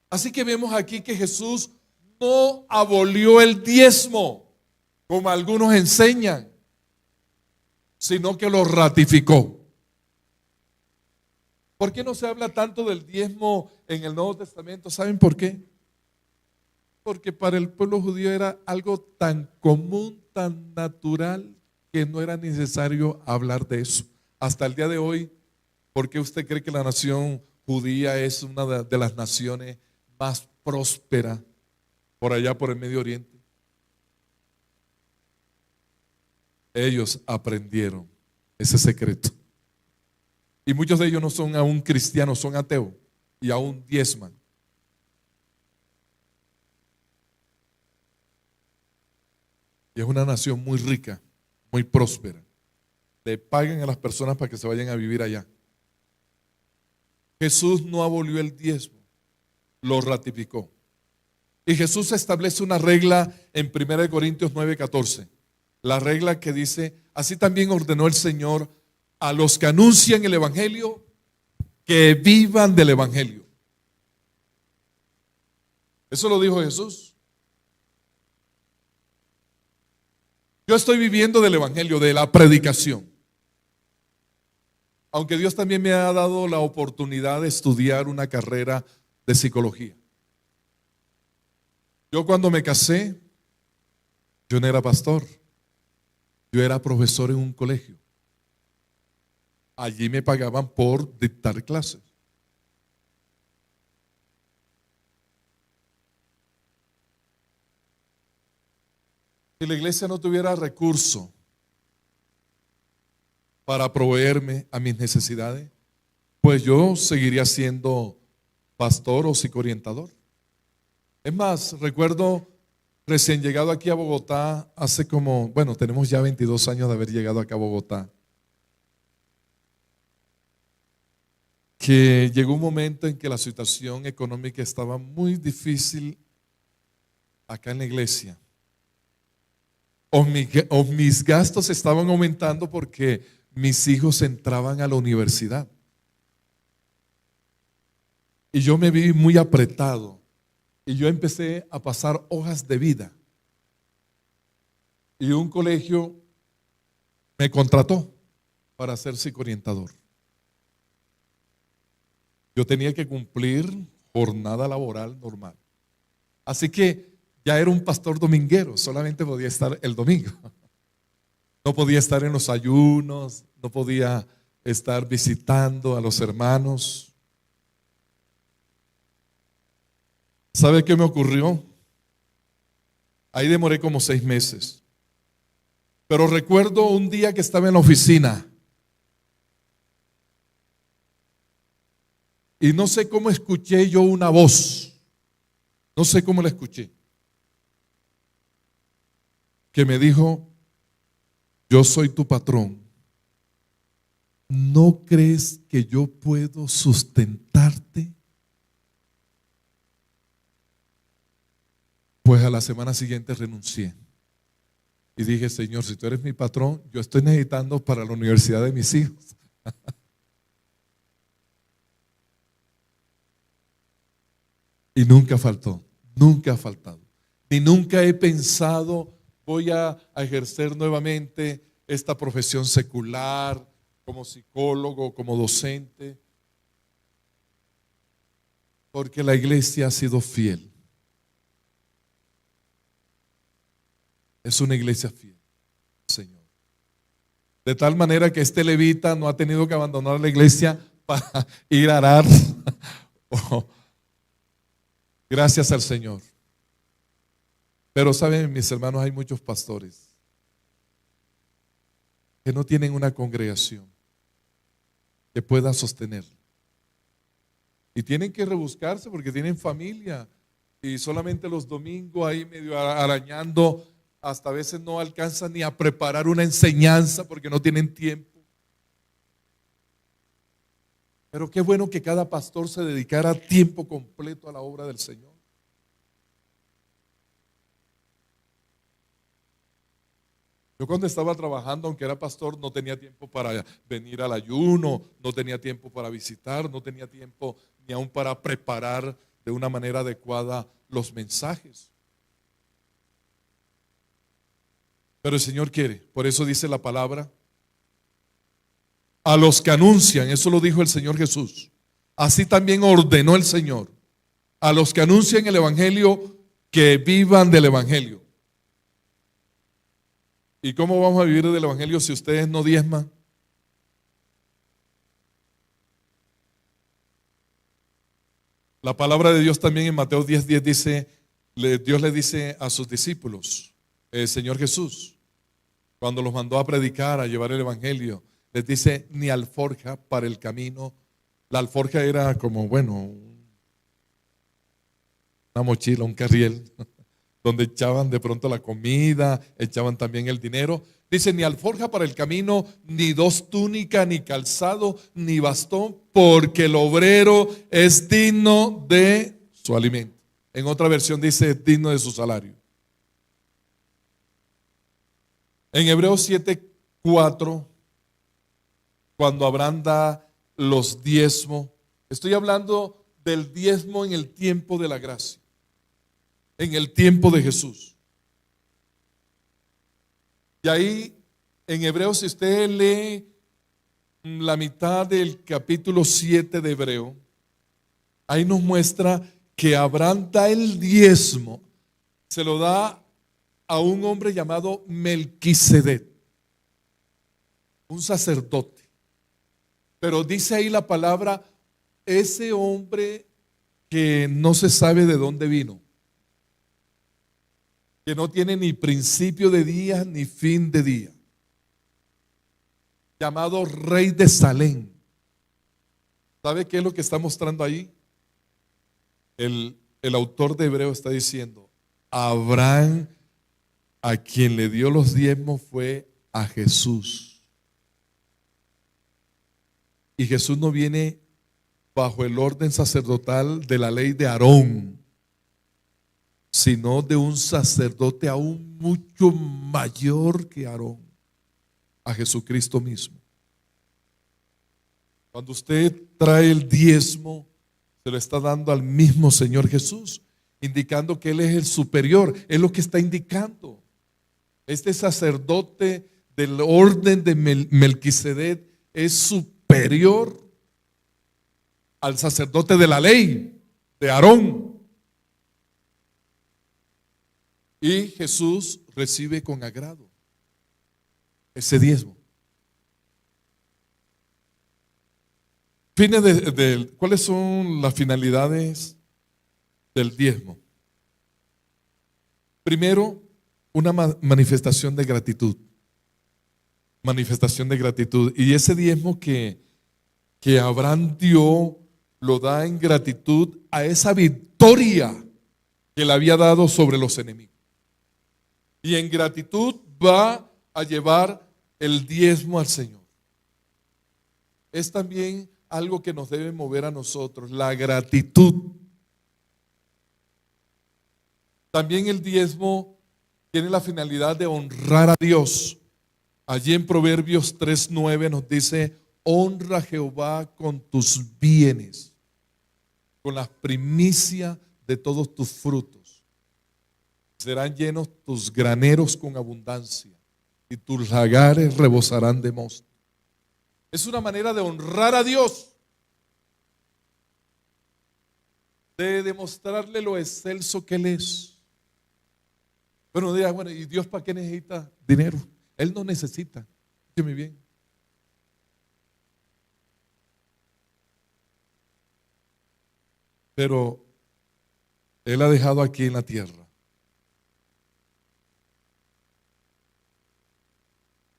Así que vemos aquí que Jesús no abolió el diezmo, como algunos enseñan, sino que lo ratificó. ¿Por qué no se habla tanto del diezmo en el Nuevo Testamento? ¿Saben por qué? Porque para el pueblo judío era algo tan común, tan natural, que no era necesario hablar de eso. Hasta el día de hoy, ¿por qué usted cree que la nación judía es una de las naciones más prósperas por allá por el Medio Oriente? Ellos aprendieron ese secreto. Y muchos de ellos no son aún cristianos, son ateos y aún diezman. Y es una nación muy rica, muy próspera. Le pagan a las personas para que se vayan a vivir allá. Jesús no abolió el diezmo, lo ratificó. Y Jesús establece una regla en 1 Corintios 9:14. La regla que dice, así también ordenó el Señor a los que anuncian el Evangelio, que vivan del Evangelio. Eso lo dijo Jesús. Yo estoy viviendo del Evangelio, de la predicación. Aunque Dios también me ha dado la oportunidad de estudiar una carrera de psicología. Yo cuando me casé, yo no era pastor. Yo era profesor en un colegio. Allí me pagaban por dictar clases. Si la iglesia no tuviera recursos para proveerme a mis necesidades, pues yo seguiría siendo pastor o psicoorientador. Es más, recuerdo recién llegado aquí a Bogotá, hace como, bueno, tenemos ya 22 años de haber llegado acá a Bogotá, que llegó un momento en que la situación económica estaba muy difícil acá en la iglesia. O mis gastos estaban aumentando porque mis hijos entraban a la universidad. Y yo me vi muy apretado. Y yo empecé a pasar hojas de vida. Y un colegio me contrató para ser psicoorientador. Yo tenía que cumplir jornada laboral normal. Así que ya era un pastor dominguero, solamente podía estar el domingo. No podía estar en los ayunos, no podía estar visitando a los hermanos. ¿Sabe qué me ocurrió? Ahí demoré como 6 meses. Pero recuerdo un día que estaba en la oficina. Y no sé cómo escuché yo una voz. No sé cómo la escuché. Que me dijo, yo soy tu patrón. ¿No crees que yo puedo sustentarte? Pues a la semana siguiente renuncié. Y dije, Señor, si tú eres mi patrón, yo estoy necesitando para la universidad de mis hijos. Y nunca faltó, nunca ha faltado. Ni nunca he pensado, voy a ejercer nuevamente esta profesión secular, como psicólogo, como docente, porque la iglesia ha sido fiel. Es una iglesia fiel, Señor. De tal manera que este levita no ha tenido que abandonar la iglesia para ir a arar. Gracias al Señor. Pero saben, mis hermanos, hay muchos pastores que no tienen una congregación que pueda sostener. Y tienen que rebuscarse porque tienen familia y solamente los domingos ahí medio arañando hasta a veces no alcanzan ni a preparar una enseñanza porque no tienen tiempo. Pero qué bueno que cada pastor se dedicara a tiempo completo a la obra del Señor. Yo cuando estaba trabajando, aunque era pastor, no tenía tiempo para venir al ayuno, no tenía tiempo para visitar, no tenía tiempo ni aún para preparar de una manera adecuada los mensajes. Pero el Señor quiere, por eso dice la palabra, a los que anuncian, eso lo dijo el Señor Jesús, así también ordenó el Señor, a los que anuncian el Evangelio, que vivan del Evangelio. ¿Y cómo vamos a vivir del Evangelio si ustedes no diezman? La palabra de Dios también en Mateo 10:10 dice, Dios le dice a sus discípulos, el Señor Jesús, cuando los mandó a predicar, a llevar el Evangelio, les dice, ni alforja para el camino. La alforja era como, bueno, una mochila, un carriel, donde echaban de pronto la comida, echaban también el dinero. Dice, ni alforja para el camino, ni dos túnicas, ni calzado, ni bastón, porque el obrero es digno de su alimento. En otra versión dice, digno de su salario. En Hebreos 7:4, cuando Abraham da los diezmos, estoy hablando del diezmo en el tiempo de la gracia, en el tiempo de Jesús. Y ahí en Hebreos, si usted lee la mitad del capítulo 7 de Hebreo, ahí nos muestra que Abraham da el diezmo, se lo da a un hombre llamado Melquisedec, un sacerdote. Pero dice ahí la palabra, ese hombre que no se sabe de dónde vino, que no tiene ni principio de día ni fin de día, llamado rey de Salem. ¿Sabe qué es lo que está mostrando ahí? El autor de Hebreo está diciendo, Abraham, a quien le dio los diezmos fue a Jesús. Y Jesús no viene bajo el orden sacerdotal de la ley de Aarón, sino de un sacerdote aún mucho mayor que Aarón, a Jesucristo mismo. Cuando usted trae el diezmo, se lo está dando al mismo Señor Jesús, indicando que Él es el superior, es lo que está indicando. Este sacerdote del orden de Melquisedec es superior al sacerdote de la ley, de Aarón. Y Jesús recibe con agrado ese diezmo. ¿Cuáles son las finalidades del diezmo? Primero, una manifestación de gratitud. Manifestación de gratitud. Y ese diezmo que Abraham dio, lo da en gratitud a esa victoria que le había dado sobre los enemigos. Y en gratitud va a llevar el diezmo al Señor. Es también algo que nos debe mover a nosotros, la gratitud. También el diezmo tiene la finalidad de honrar a Dios. Allí en Proverbios 3:9 nos dice, honra a Jehová con tus bienes, con las primicias de todos tus frutos. Serán llenos tus graneros con abundancia y tus lagares rebosarán de mosto. Es una manera de honrar a Dios, de demostrarle lo excelso que Él es. Pero no diga, bueno, ¿y Dios para qué necesita dinero? Él no necesita. Escúcheme bien. Pero Él ha dejado aquí en la tierra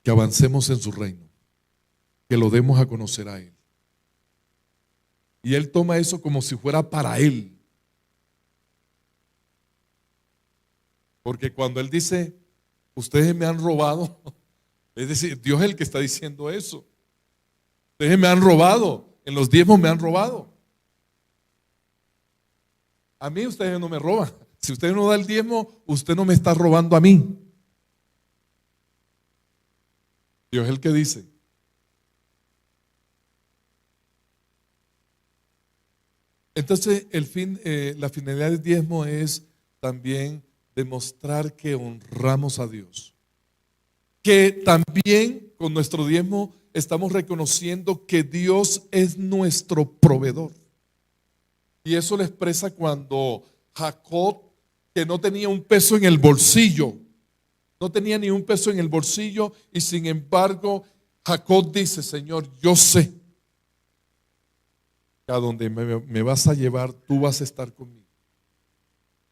que avancemos en su reino, que lo demos a conocer a Él. Y Él toma eso como si fuera para Él. Porque cuando Él dice, Ustedes me han robado. Es decir, Dios es el que está diciendo eso. Ustedes me han robado. En los diezmos me han robado. A mí ustedes no me roban. Si usted no da el diezmo, usted no me está robando a mí. Dios es el que dice. Entonces, la finalidad del diezmo es también demostrar que honramos a Dios. Que también con nuestro diezmo estamos reconociendo que Dios es nuestro proveedor. Y eso lo expresa cuando Jacob, que no tenía un peso en el bolsillo, no tenía ni un peso en el bolsillo, y sin embargo Jacob dice: Señor, yo sé que a donde me vas a llevar, tú vas a estar conmigo.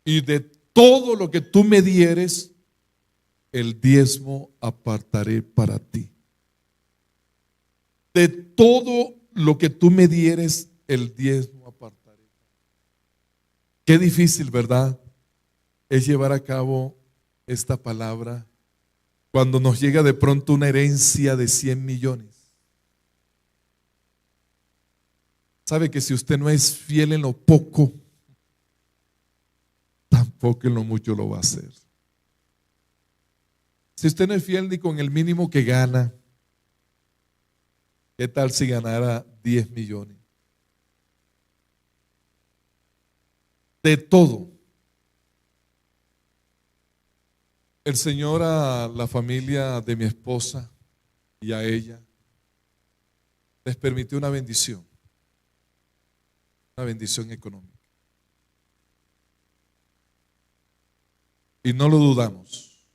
Y de todo lo que tú me dieres, el diezmo apartaré para ti. De todo lo que tú me dieres, el diezmo apartaré. Qué difícil, ¿verdad? Es llevar a cabo esta palabra cuando nos llega de pronto una herencia de 100 millones. Sabe que si usted no es fiel en lo poco, tampoco en lo mucho lo va a hacer. Si usted no es fiel ni con el mínimo que gana, ¿qué tal si ganara 10 millones? De todo. El Señor a la familia de mi esposa y a ella les permitió una bendición económica. Y no lo dudamos.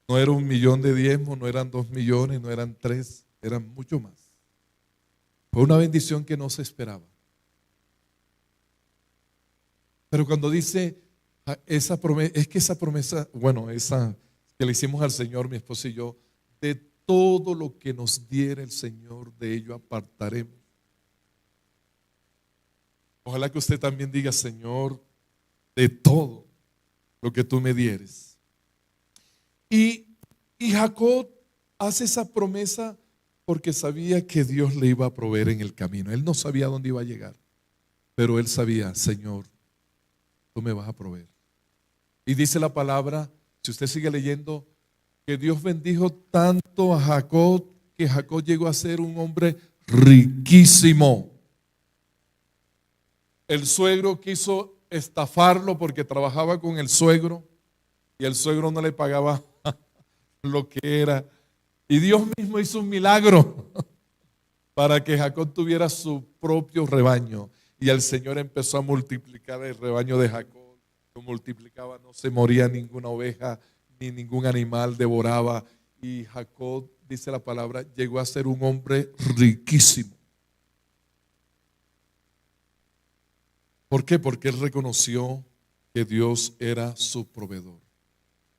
No era 1 millón de diezmos, no eran 2 millones, no eran 3, eran mucho más. Fue una bendición que no se esperaba. Pero cuando dice esa promesa, es que esa promesa, bueno, esa que le hicimos al Señor, mi esposa y yo, de todo lo que nos diera el Señor, de ello apartaremos. Ojalá que usted también diga: Señor, de todo lo que tú me dieres. Y Jacob hace esa promesa porque sabía que Dios le iba a proveer en el camino. Él no sabía dónde iba a llegar, pero él sabía: Señor, tú me vas a proveer. Y dice la palabra, si usted sigue leyendo, que Dios bendijo tanto a Jacob que Jacob llegó a ser un hombre riquísimo. El suegro quiso estafarlo porque trabajaba con el suegro y el suegro no le pagaba lo que era. Y Dios mismo hizo un milagro para que Jacob tuviera su propio rebaño. Y el Señor empezó a multiplicar el rebaño de Jacob. Lo multiplicaba, no se moría ninguna oveja ni ningún animal devoraba. Y Jacob, dice la palabra, llegó a ser un hombre riquísimo. ¿Por qué? Porque él reconoció que Dios era su proveedor.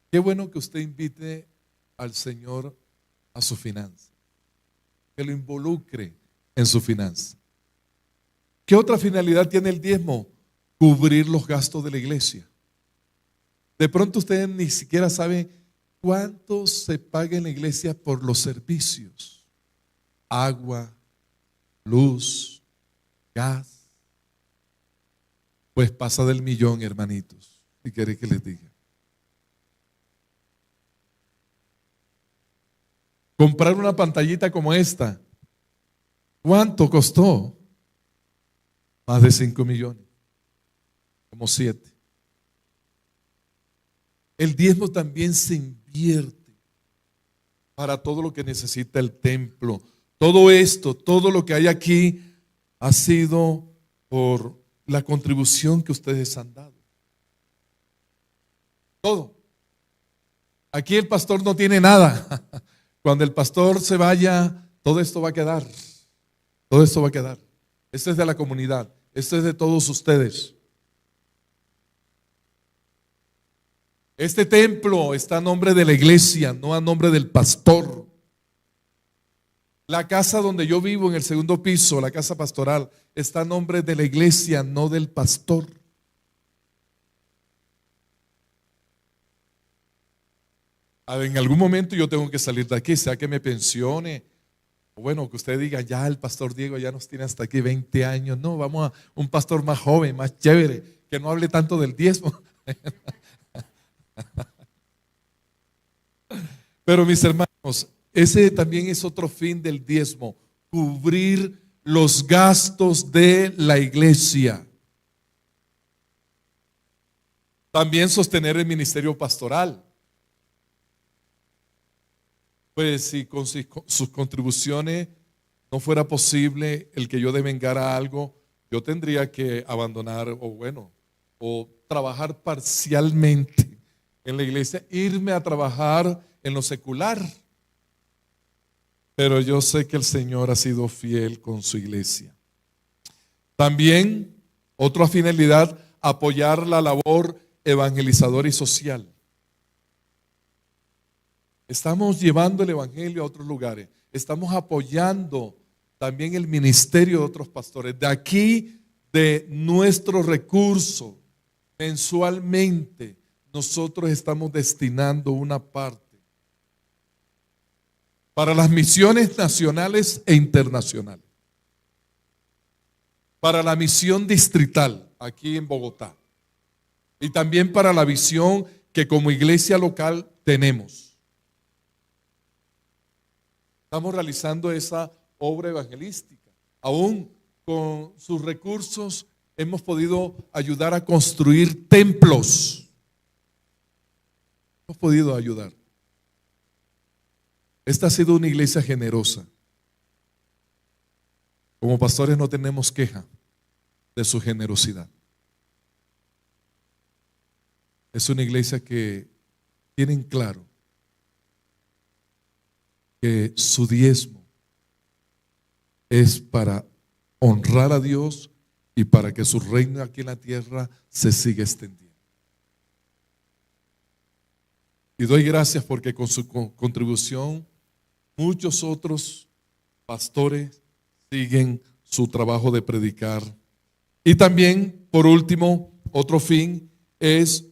Qué bueno que usted invite al Señor a su finanza, que lo involucre en su finanza. ¿Qué otra finalidad tiene el diezmo? Cubrir los gastos de la iglesia. De pronto ustedes ni siquiera saben cuánto se paga en la iglesia por los servicios: agua, luz, gas. Pues pasa del millón, hermanitos, si quiere que les diga. Comprar una pantallita como esta, ¿cuánto costó? Más de 5 millones, como 7. El diezmo también se invierte para todo lo que necesita el templo. Todo esto, todo lo que hay aquí ha sido por la contribución que ustedes han dado. Todo. Aquí el pastor no tiene nada. Cuando el pastor se vaya, todo esto va a quedar. Todo esto va a quedar. Esto es de la comunidad. Esto es de todos ustedes. Este templo está a nombre de la iglesia, no a nombre del pastor. La casa donde yo vivo, en el segundo piso, la casa pastoral, está a nombre de la iglesia, no del pastor. En algún momento yo tengo que salir de aquí, sea que me pensione, o bueno, que usted diga, ya el pastor Diego ya nos tiene hasta aquí 20 años. No, vamos a un pastor más joven, más chévere, que no hable tanto del diezmo. Pero mis hermanos, ese también es otro fin del diezmo, cubrir los gastos de la iglesia. También sostener el ministerio pastoral. Pues si con sus contribuciones no fuera posible el que yo devengara algo, yo tendría que abandonar o trabajar parcialmente en la iglesia, irme a trabajar en lo secular. Pero yo sé que el Señor ha sido fiel con su iglesia. También, otra finalidad, apoyar la labor evangelizadora y social. Estamos llevando el evangelio a otros lugares. Estamos apoyando también el ministerio de otros pastores. De aquí, de nuestro recurso, mensualmente, nosotros estamos destinando una parte para las misiones nacionales e internacionales, para la misión distrital aquí en Bogotá y también para la visión que como iglesia local tenemos. Estamos realizando esa obra evangelística. Aún con sus recursos hemos podido ayudar a construir templos. Hemos podido ayudar. Esta ha sido una iglesia generosa. Como pastores no tenemos queja de su generosidad. Es una iglesia que tienen claro que su diezmo es para honrar a Dios y para que su reino aquí en la tierra se siga extendiendo. Y doy gracias porque con su contribución muchos otros pastores siguen su trabajo de predicar. Y también, por último, otro fin es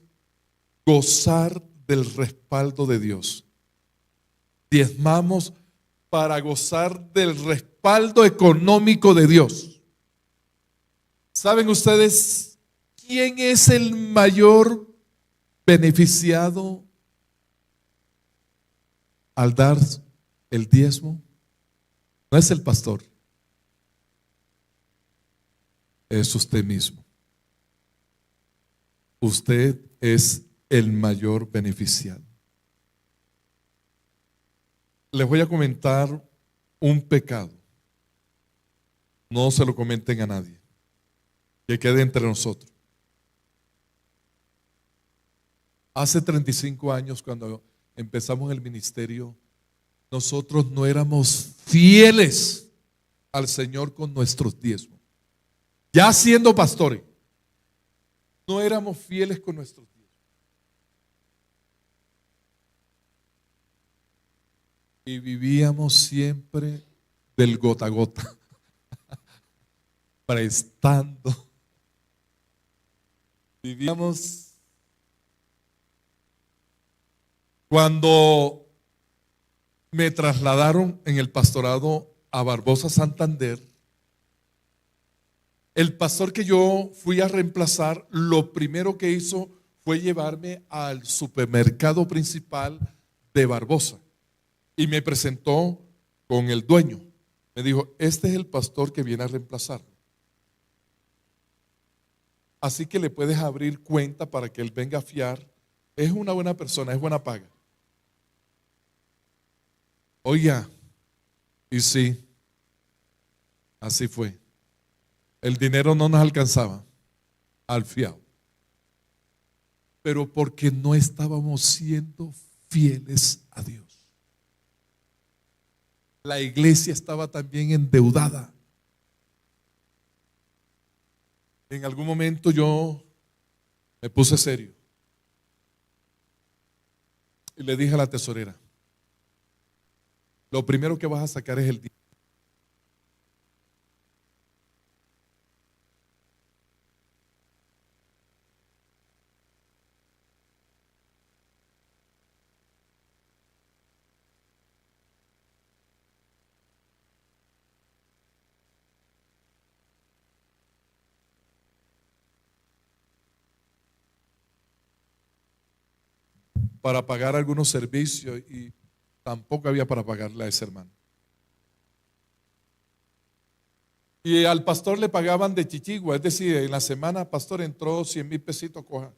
gozar del respaldo de Dios. Diezmamos para gozar del respaldo económico de Dios. ¿Saben ustedes quién es el mayor beneficiado al dar el diezmo? No es el pastor, es usted mismo. Usted es el mayor beneficiado. Les voy a comentar un pecado. No se lo comenten a nadie. Que quede entre nosotros. Hace 35 años, cuando empezamos el ministerio, nosotros no éramos fieles al Señor con nuestros diezmos. Ya siendo pastores, no éramos fieles con nuestros diezmos. Y vivíamos siempre del gota a gota, prestando. Vivíamos cuando me trasladaron en el pastorado a Barbosa, Santander. El pastor que yo fui a reemplazar, lo primero que hizo fue llevarme al supermercado principal de Barbosa y me presentó con el dueño. Me dijo, este es el pastor que viene a reemplazarlo. Así que le puedes abrir cuenta para que él venga a fiar. Es una buena persona, es buena paga. Oiga, y sí, así fue. El dinero no nos alcanzaba al fiado. Pero porque no estábamos siendo fieles a Dios. La iglesia estaba también endeudada. En algún momento yo me puse serio y le dije a la tesorera, lo primero que vas a sacar es el dinero. para pagar algunos servicios y tampoco había para pagarle a ese hermano. Y al pastor le pagaban de chichigua, es decir, en la semana, pastor, entró 100,000 pesitos, coja.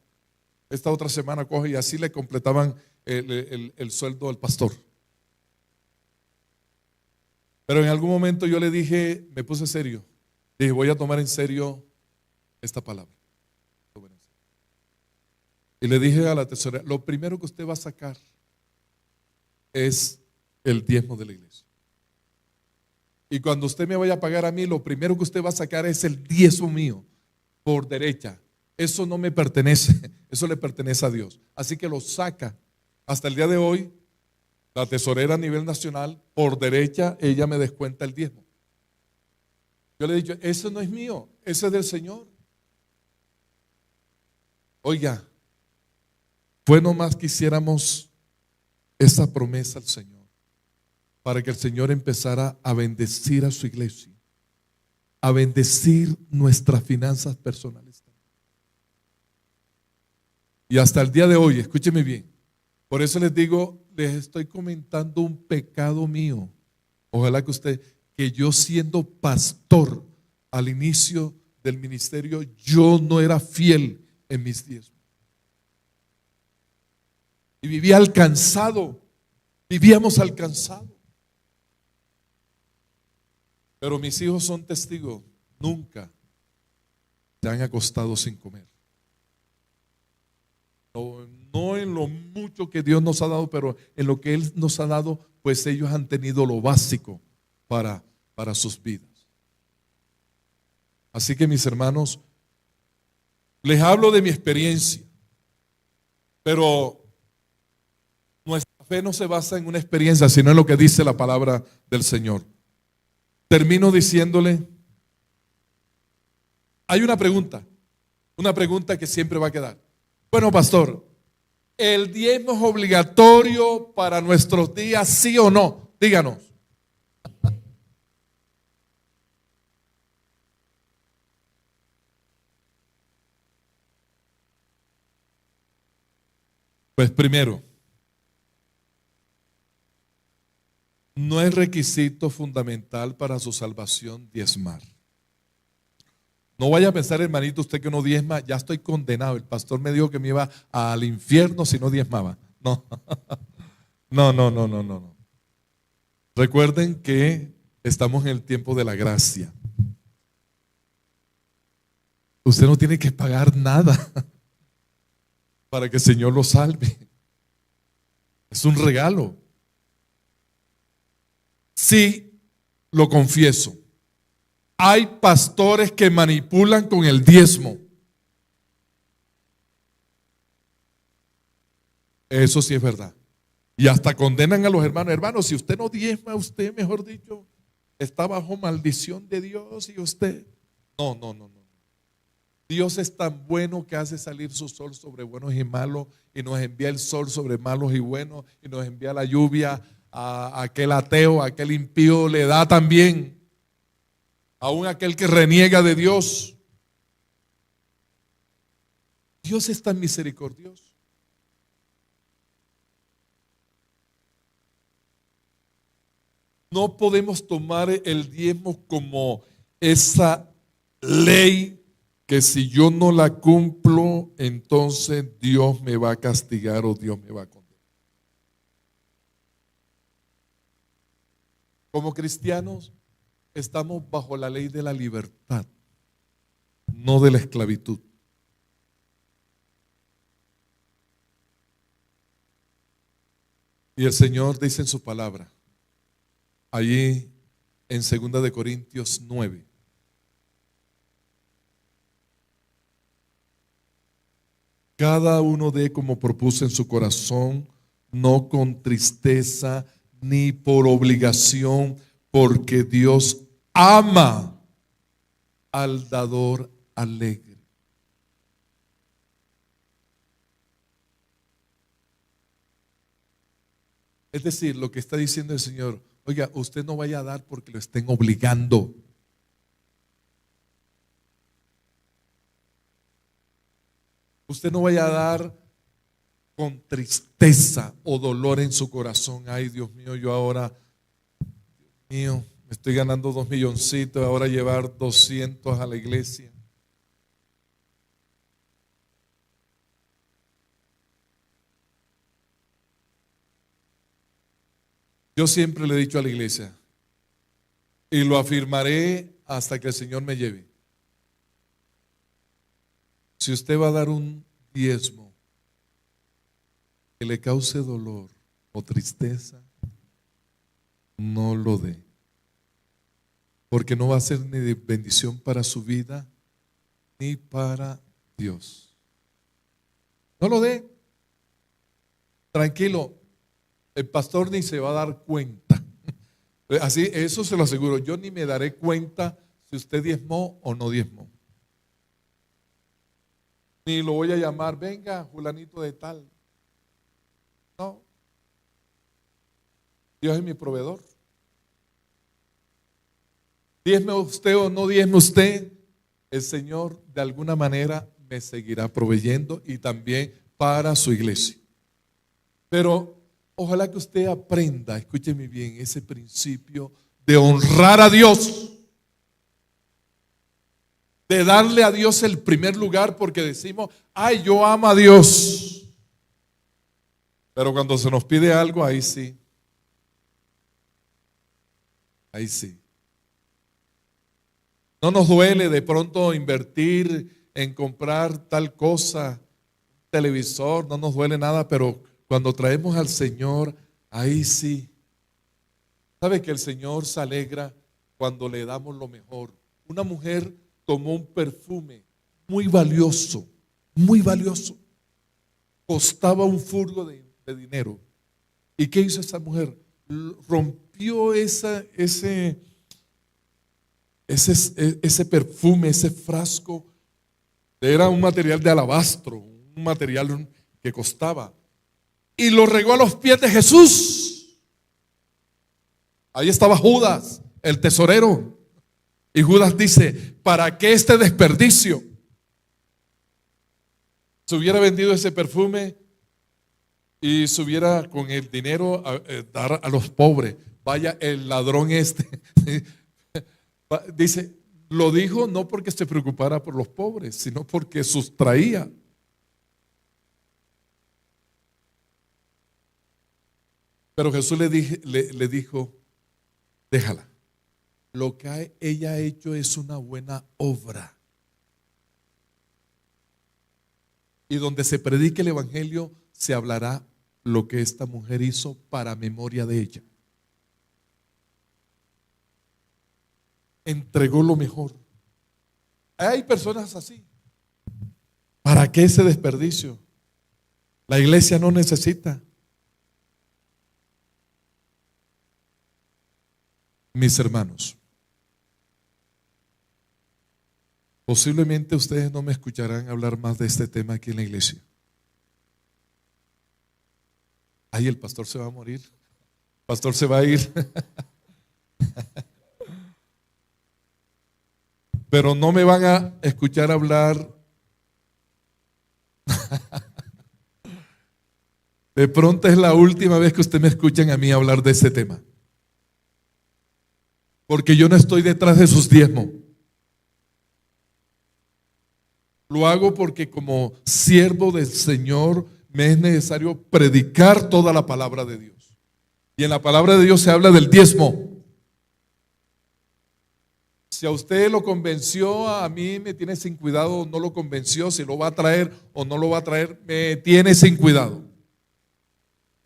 Esta otra semana coge, y así le completaban el sueldo al pastor. Pero en algún momento yo le dije, me puse serio, dije, voy a tomar en serio esta palabra. Y le dije a la tesorera, lo primero que usted va a sacar es el diezmo de la iglesia. Y cuando usted me vaya a pagar a mí, lo primero que usted va a sacar es el diezmo mío, por derecha. Eso no me pertenece, eso le pertenece a Dios. Así que lo saca. Hasta el día de hoy, la tesorera a nivel nacional, por derecha, ella me descuenta el diezmo. Yo le he dicho, eso no es mío, ese es del Señor. Oiga, fue nomás que hiciéramos esa promesa al Señor, para que el Señor empezara a bendecir a su iglesia, a bendecir nuestras finanzas personales. Y hasta el día de hoy, escúcheme bien, por eso les digo, les estoy comentando un pecado mío. Ojalá que yo siendo pastor al inicio del ministerio, yo no era fiel en mis diezmos. Y vivía alcanzado, vivíamos alcanzados. Pero mis hijos son testigos, nunca se han acostado sin comer. No en lo mucho que Dios nos ha dado, pero en lo que Él nos ha dado, pues ellos han tenido lo básico para sus vidas. Así que mis hermanos, les hablo de mi experiencia, pero nuestra fe no se basa en una experiencia, sino en lo que dice la palabra del Señor. Termino diciéndole, hay una pregunta que siempre va a quedar. Bueno, pastor, ¿el diezmo es obligatorio para nuestros días, sí o no? Díganos. Pues primero, no es requisito fundamental para su salvación diezmar. No vaya a pensar, hermanito, usted que no diezma, ya estoy condenado. El pastor me dijo que me iba al infierno si no diezmaba. No, no. Recuerden que estamos en el tiempo de la gracia. Usted no tiene que pagar nada para que el Señor lo salve. Es un regalo. Sí, lo confieso. Hay pastores que manipulan con el diezmo. Eso sí es verdad. Y hasta condenan a los hermanos. Hermanos, si usted no diezma, usted, mejor dicho, está bajo maldición de Dios y usted. No. Dios es tan bueno que hace salir su sol sobre buenos y malos, y nos envía el sol sobre malos y buenos, y nos envía la lluvia a aquel ateo, a aquel impío, le da también. Aún aquel que reniega de Dios. Dios es tan misericordioso. No podemos tomar el diezmo como esa ley que si yo no la cumplo, entonces Dios me va a castigar o Dios me va a condenar. Como cristianos, estamos bajo la ley de la libertad, no de la esclavitud. Y el Señor dice en su palabra, allí en 2 de Corintios 9, cada uno dé como propuso en su corazón, no con tristeza ni por obligación, porque Dios ama al dador alegre. Es decir, lo que está diciendo el Señor, oiga, usted no vaya a dar porque lo estén obligando. Usted no vaya a dar con tristeza o dolor en su corazón. Ay, Dios mío, yo ahora, Dios mío, me estoy ganando 2 milloncitos, ahora llevar 200 a la iglesia. Yo siempre le he dicho a la iglesia, y lo afirmaré hasta que el Señor me lleve. Si usted va a dar un diezmo que le cause dolor o tristeza, no lo dé. Porque no va a ser ni de bendición para su vida, ni para Dios. No lo dé. Tranquilo, el pastor ni se va a dar cuenta. Así, eso se lo aseguro. Yo ni me daré cuenta si usted diezmó o no diezmó. Ni lo voy a llamar, venga, fulanito de tal. No. Dios es mi proveedor. Diezme usted o no diezme usted, el Señor de alguna manera me seguirá proveyendo y también para su iglesia. Pero ojalá que usted aprenda, escúcheme bien, ese principio de honrar a Dios, de darle a Dios el primer lugar, porque decimos, ay, yo amo a Dios. Pero cuando se nos pide algo, ahí sí. Ahí sí. No nos duele de pronto invertir en comprar tal cosa, televisor, no nos duele nada, pero cuando traemos al Señor, ahí sí. ¿Sabe que el Señor se alegra cuando le damos lo mejor? Una mujer tomó un perfume muy valioso, costaba un furgo de dinero. ¿Y qué hizo esa mujer? Rompió ese perfume, ese frasco, era un material de alabastro, un material que costaba, y lo regó a los pies de Jesús. Ahí estaba Judas, el tesorero, y Judas dice, ¿para qué este desperdicio? Se hubiera vendido ese perfume y se hubiera con el dinero dar a los pobres. Vaya el ladrón este. Dice, lo dijo no porque se preocupara por los pobres, sino porque sustraía. Pero Jesús le dijo, déjala. Lo que ella ha hecho es una buena obra. Y donde se predique el evangelio, se hablará lo que esta mujer hizo para memoria de ella. Entregó lo mejor. Hay personas así. ¿Para qué ese desperdicio? La iglesia no necesita. Mis hermanos, posiblemente ustedes no me escucharán hablar más de este tema aquí en la iglesia. Ay, el pastor se va a morir. El pastor se va a ir. Pero no me van a escuchar hablar. De pronto es la última vez que ustedes me escuchan a mí hablar de ese tema. Porque yo no estoy detrás de sus diezmos. Lo hago porque como siervo del Señor me es necesario predicar toda la palabra de Dios. Y en la palabra de Dios se habla del diezmo. Si a usted lo convenció, a mí me tiene sin cuidado, no lo convenció, si lo va a traer o no lo va a traer, me tiene sin cuidado.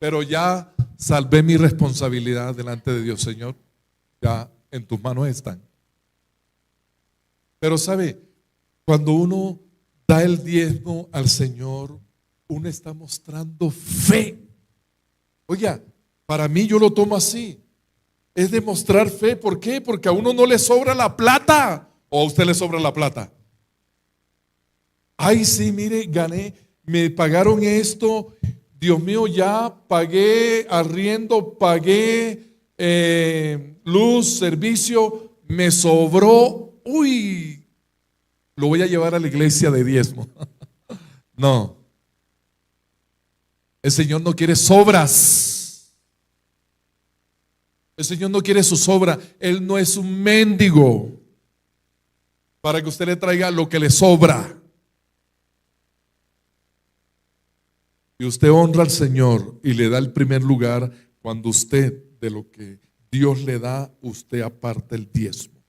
Pero ya salvé mi responsabilidad delante de Dios, Señor. Ya en tus manos están. Pero sabe, cuando uno da el diezmo al Señor, uno está mostrando fe. Oiga, para mí yo lo tomo así. Es demostrar fe. ¿Por qué? Porque a uno no le sobra la plata. ¿O a usted le sobra la plata? Ay, sí, mire, gané, me pagaron esto. Dios mío, ya pagué arriendo, pagué luz, servicio, me sobró. Uy, lo voy a llevar a la iglesia de diezmo. No. El Señor no quiere sobras. El Señor no quiere su sobra. Él no es un mendigo para que usted le traiga lo que le sobra. Y usted honra al Señor y le da el primer lugar cuando usted, de lo que Dios le da, usted aparta el diezmo.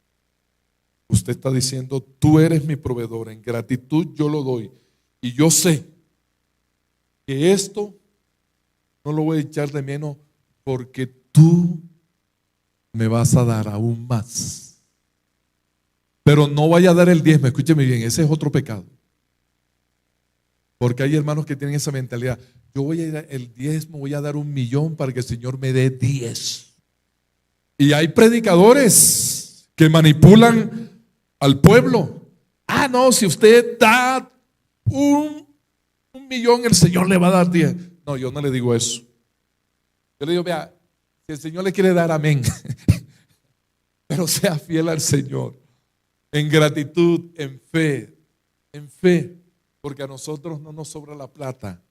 Usted está diciendo, tú eres mi proveedor, en gratitud yo lo doy. Y yo sé que esto no lo voy a echar de menos porque tú me vas a dar aún más. Pero no vaya a dar el diezmo, escúcheme bien, ese es otro pecado. Porque hay hermanos que tienen esa mentalidad. Yo voy a dar el diezmo, voy a dar 1.000.000 para que el Señor me dé 10. Y hay predicadores que manipulan al pueblo. Ah, no, si usted da un 1.000.000, el Señor le va a dar 10. No, yo no le digo eso. Yo le digo, vea, si el Señor le quiere dar, amén. Pero sea fiel al Señor. En gratitud, en fe. En fe. Porque a nosotros no nos sobra la plata.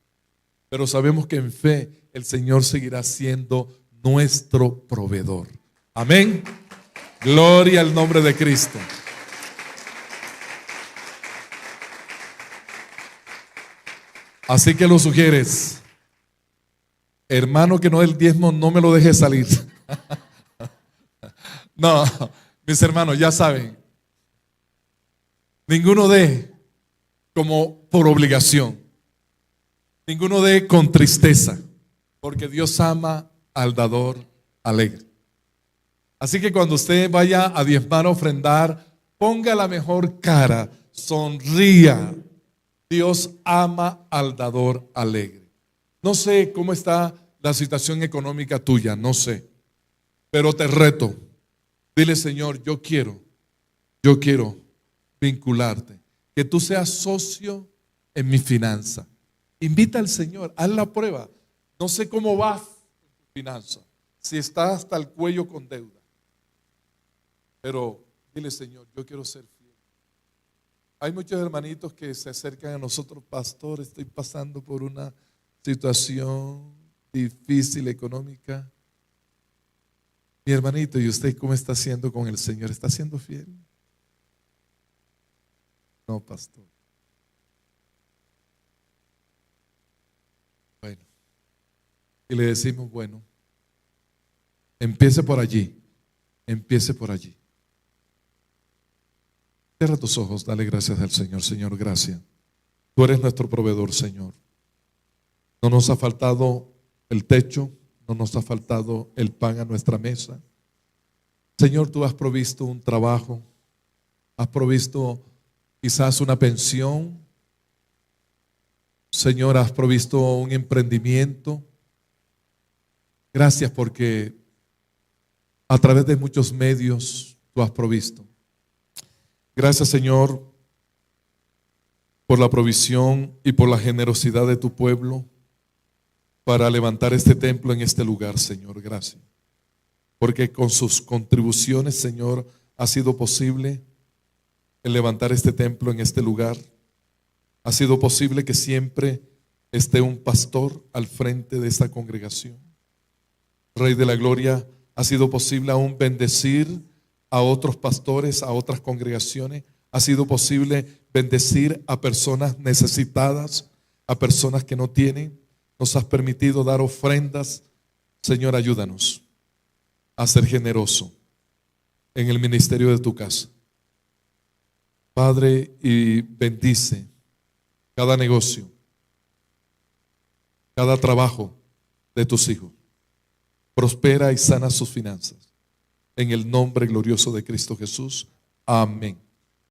Pero sabemos que en fe el Señor seguirá siendo nuestro proveedor. Amén. Gloria al nombre de Cristo. Así que lo sugieres, hermano que no dé el diezmo, no me lo deje salir. No, mis hermanos, ya saben, ninguno dé como por obligación, ninguno dé con tristeza, porque Dios ama al dador alegre. Así que cuando usted vaya a diezmar, a ofrendar, ponga la mejor cara, sonría. Dios ama al dador alegre. No sé cómo está la situación económica tuya, no sé, pero te reto. Dile, Señor, yo quiero vincularte, que tú seas socio en mi finanza. Invita al Señor, haz la prueba. No sé cómo vas en tu finanza, si estás hasta el cuello con deuda, pero dile, Señor, yo quiero ser fiel. Hay muchos hermanitos que se acercan a nosotros, pastor, estoy pasando por una situación difícil económica. Mi hermanito, ¿y usted cómo está haciendo con el Señor? ¿Está siendo fiel? No, pastor. Bueno, y le decimos, bueno, empiece por allí, empiece por allí. Cierra tus ojos, dale gracias al Señor. Señor, gracias. Tú eres nuestro proveedor, Señor. No nos ha faltado el techo, no nos ha faltado el pan a nuestra mesa. Señor, tú has provisto un trabajo, has provisto quizás una pensión. Señor, has provisto un emprendimiento. Gracias porque a través de muchos medios tú has provisto. Gracias, Señor, por la provisión y por la generosidad de tu pueblo para levantar este templo en este lugar, Señor. Gracias. Porque con sus contribuciones, Señor, ha sido posible el levantar este templo en este lugar. Ha sido posible que siempre esté un pastor al frente de esta congregación. Rey de la Gloria, ha sido posible aún bendecir a otros pastores, a otras congregaciones. Ha sido posible bendecir a personas necesitadas, a personas que no tienen. Nos has permitido dar ofrendas. Señor, ayúdanos a ser generoso en el ministerio de tu casa. Padre, y bendice cada negocio, cada trabajo de tus hijos. Prospera y sana sus finanzas. En el nombre glorioso de Cristo Jesús. Amén.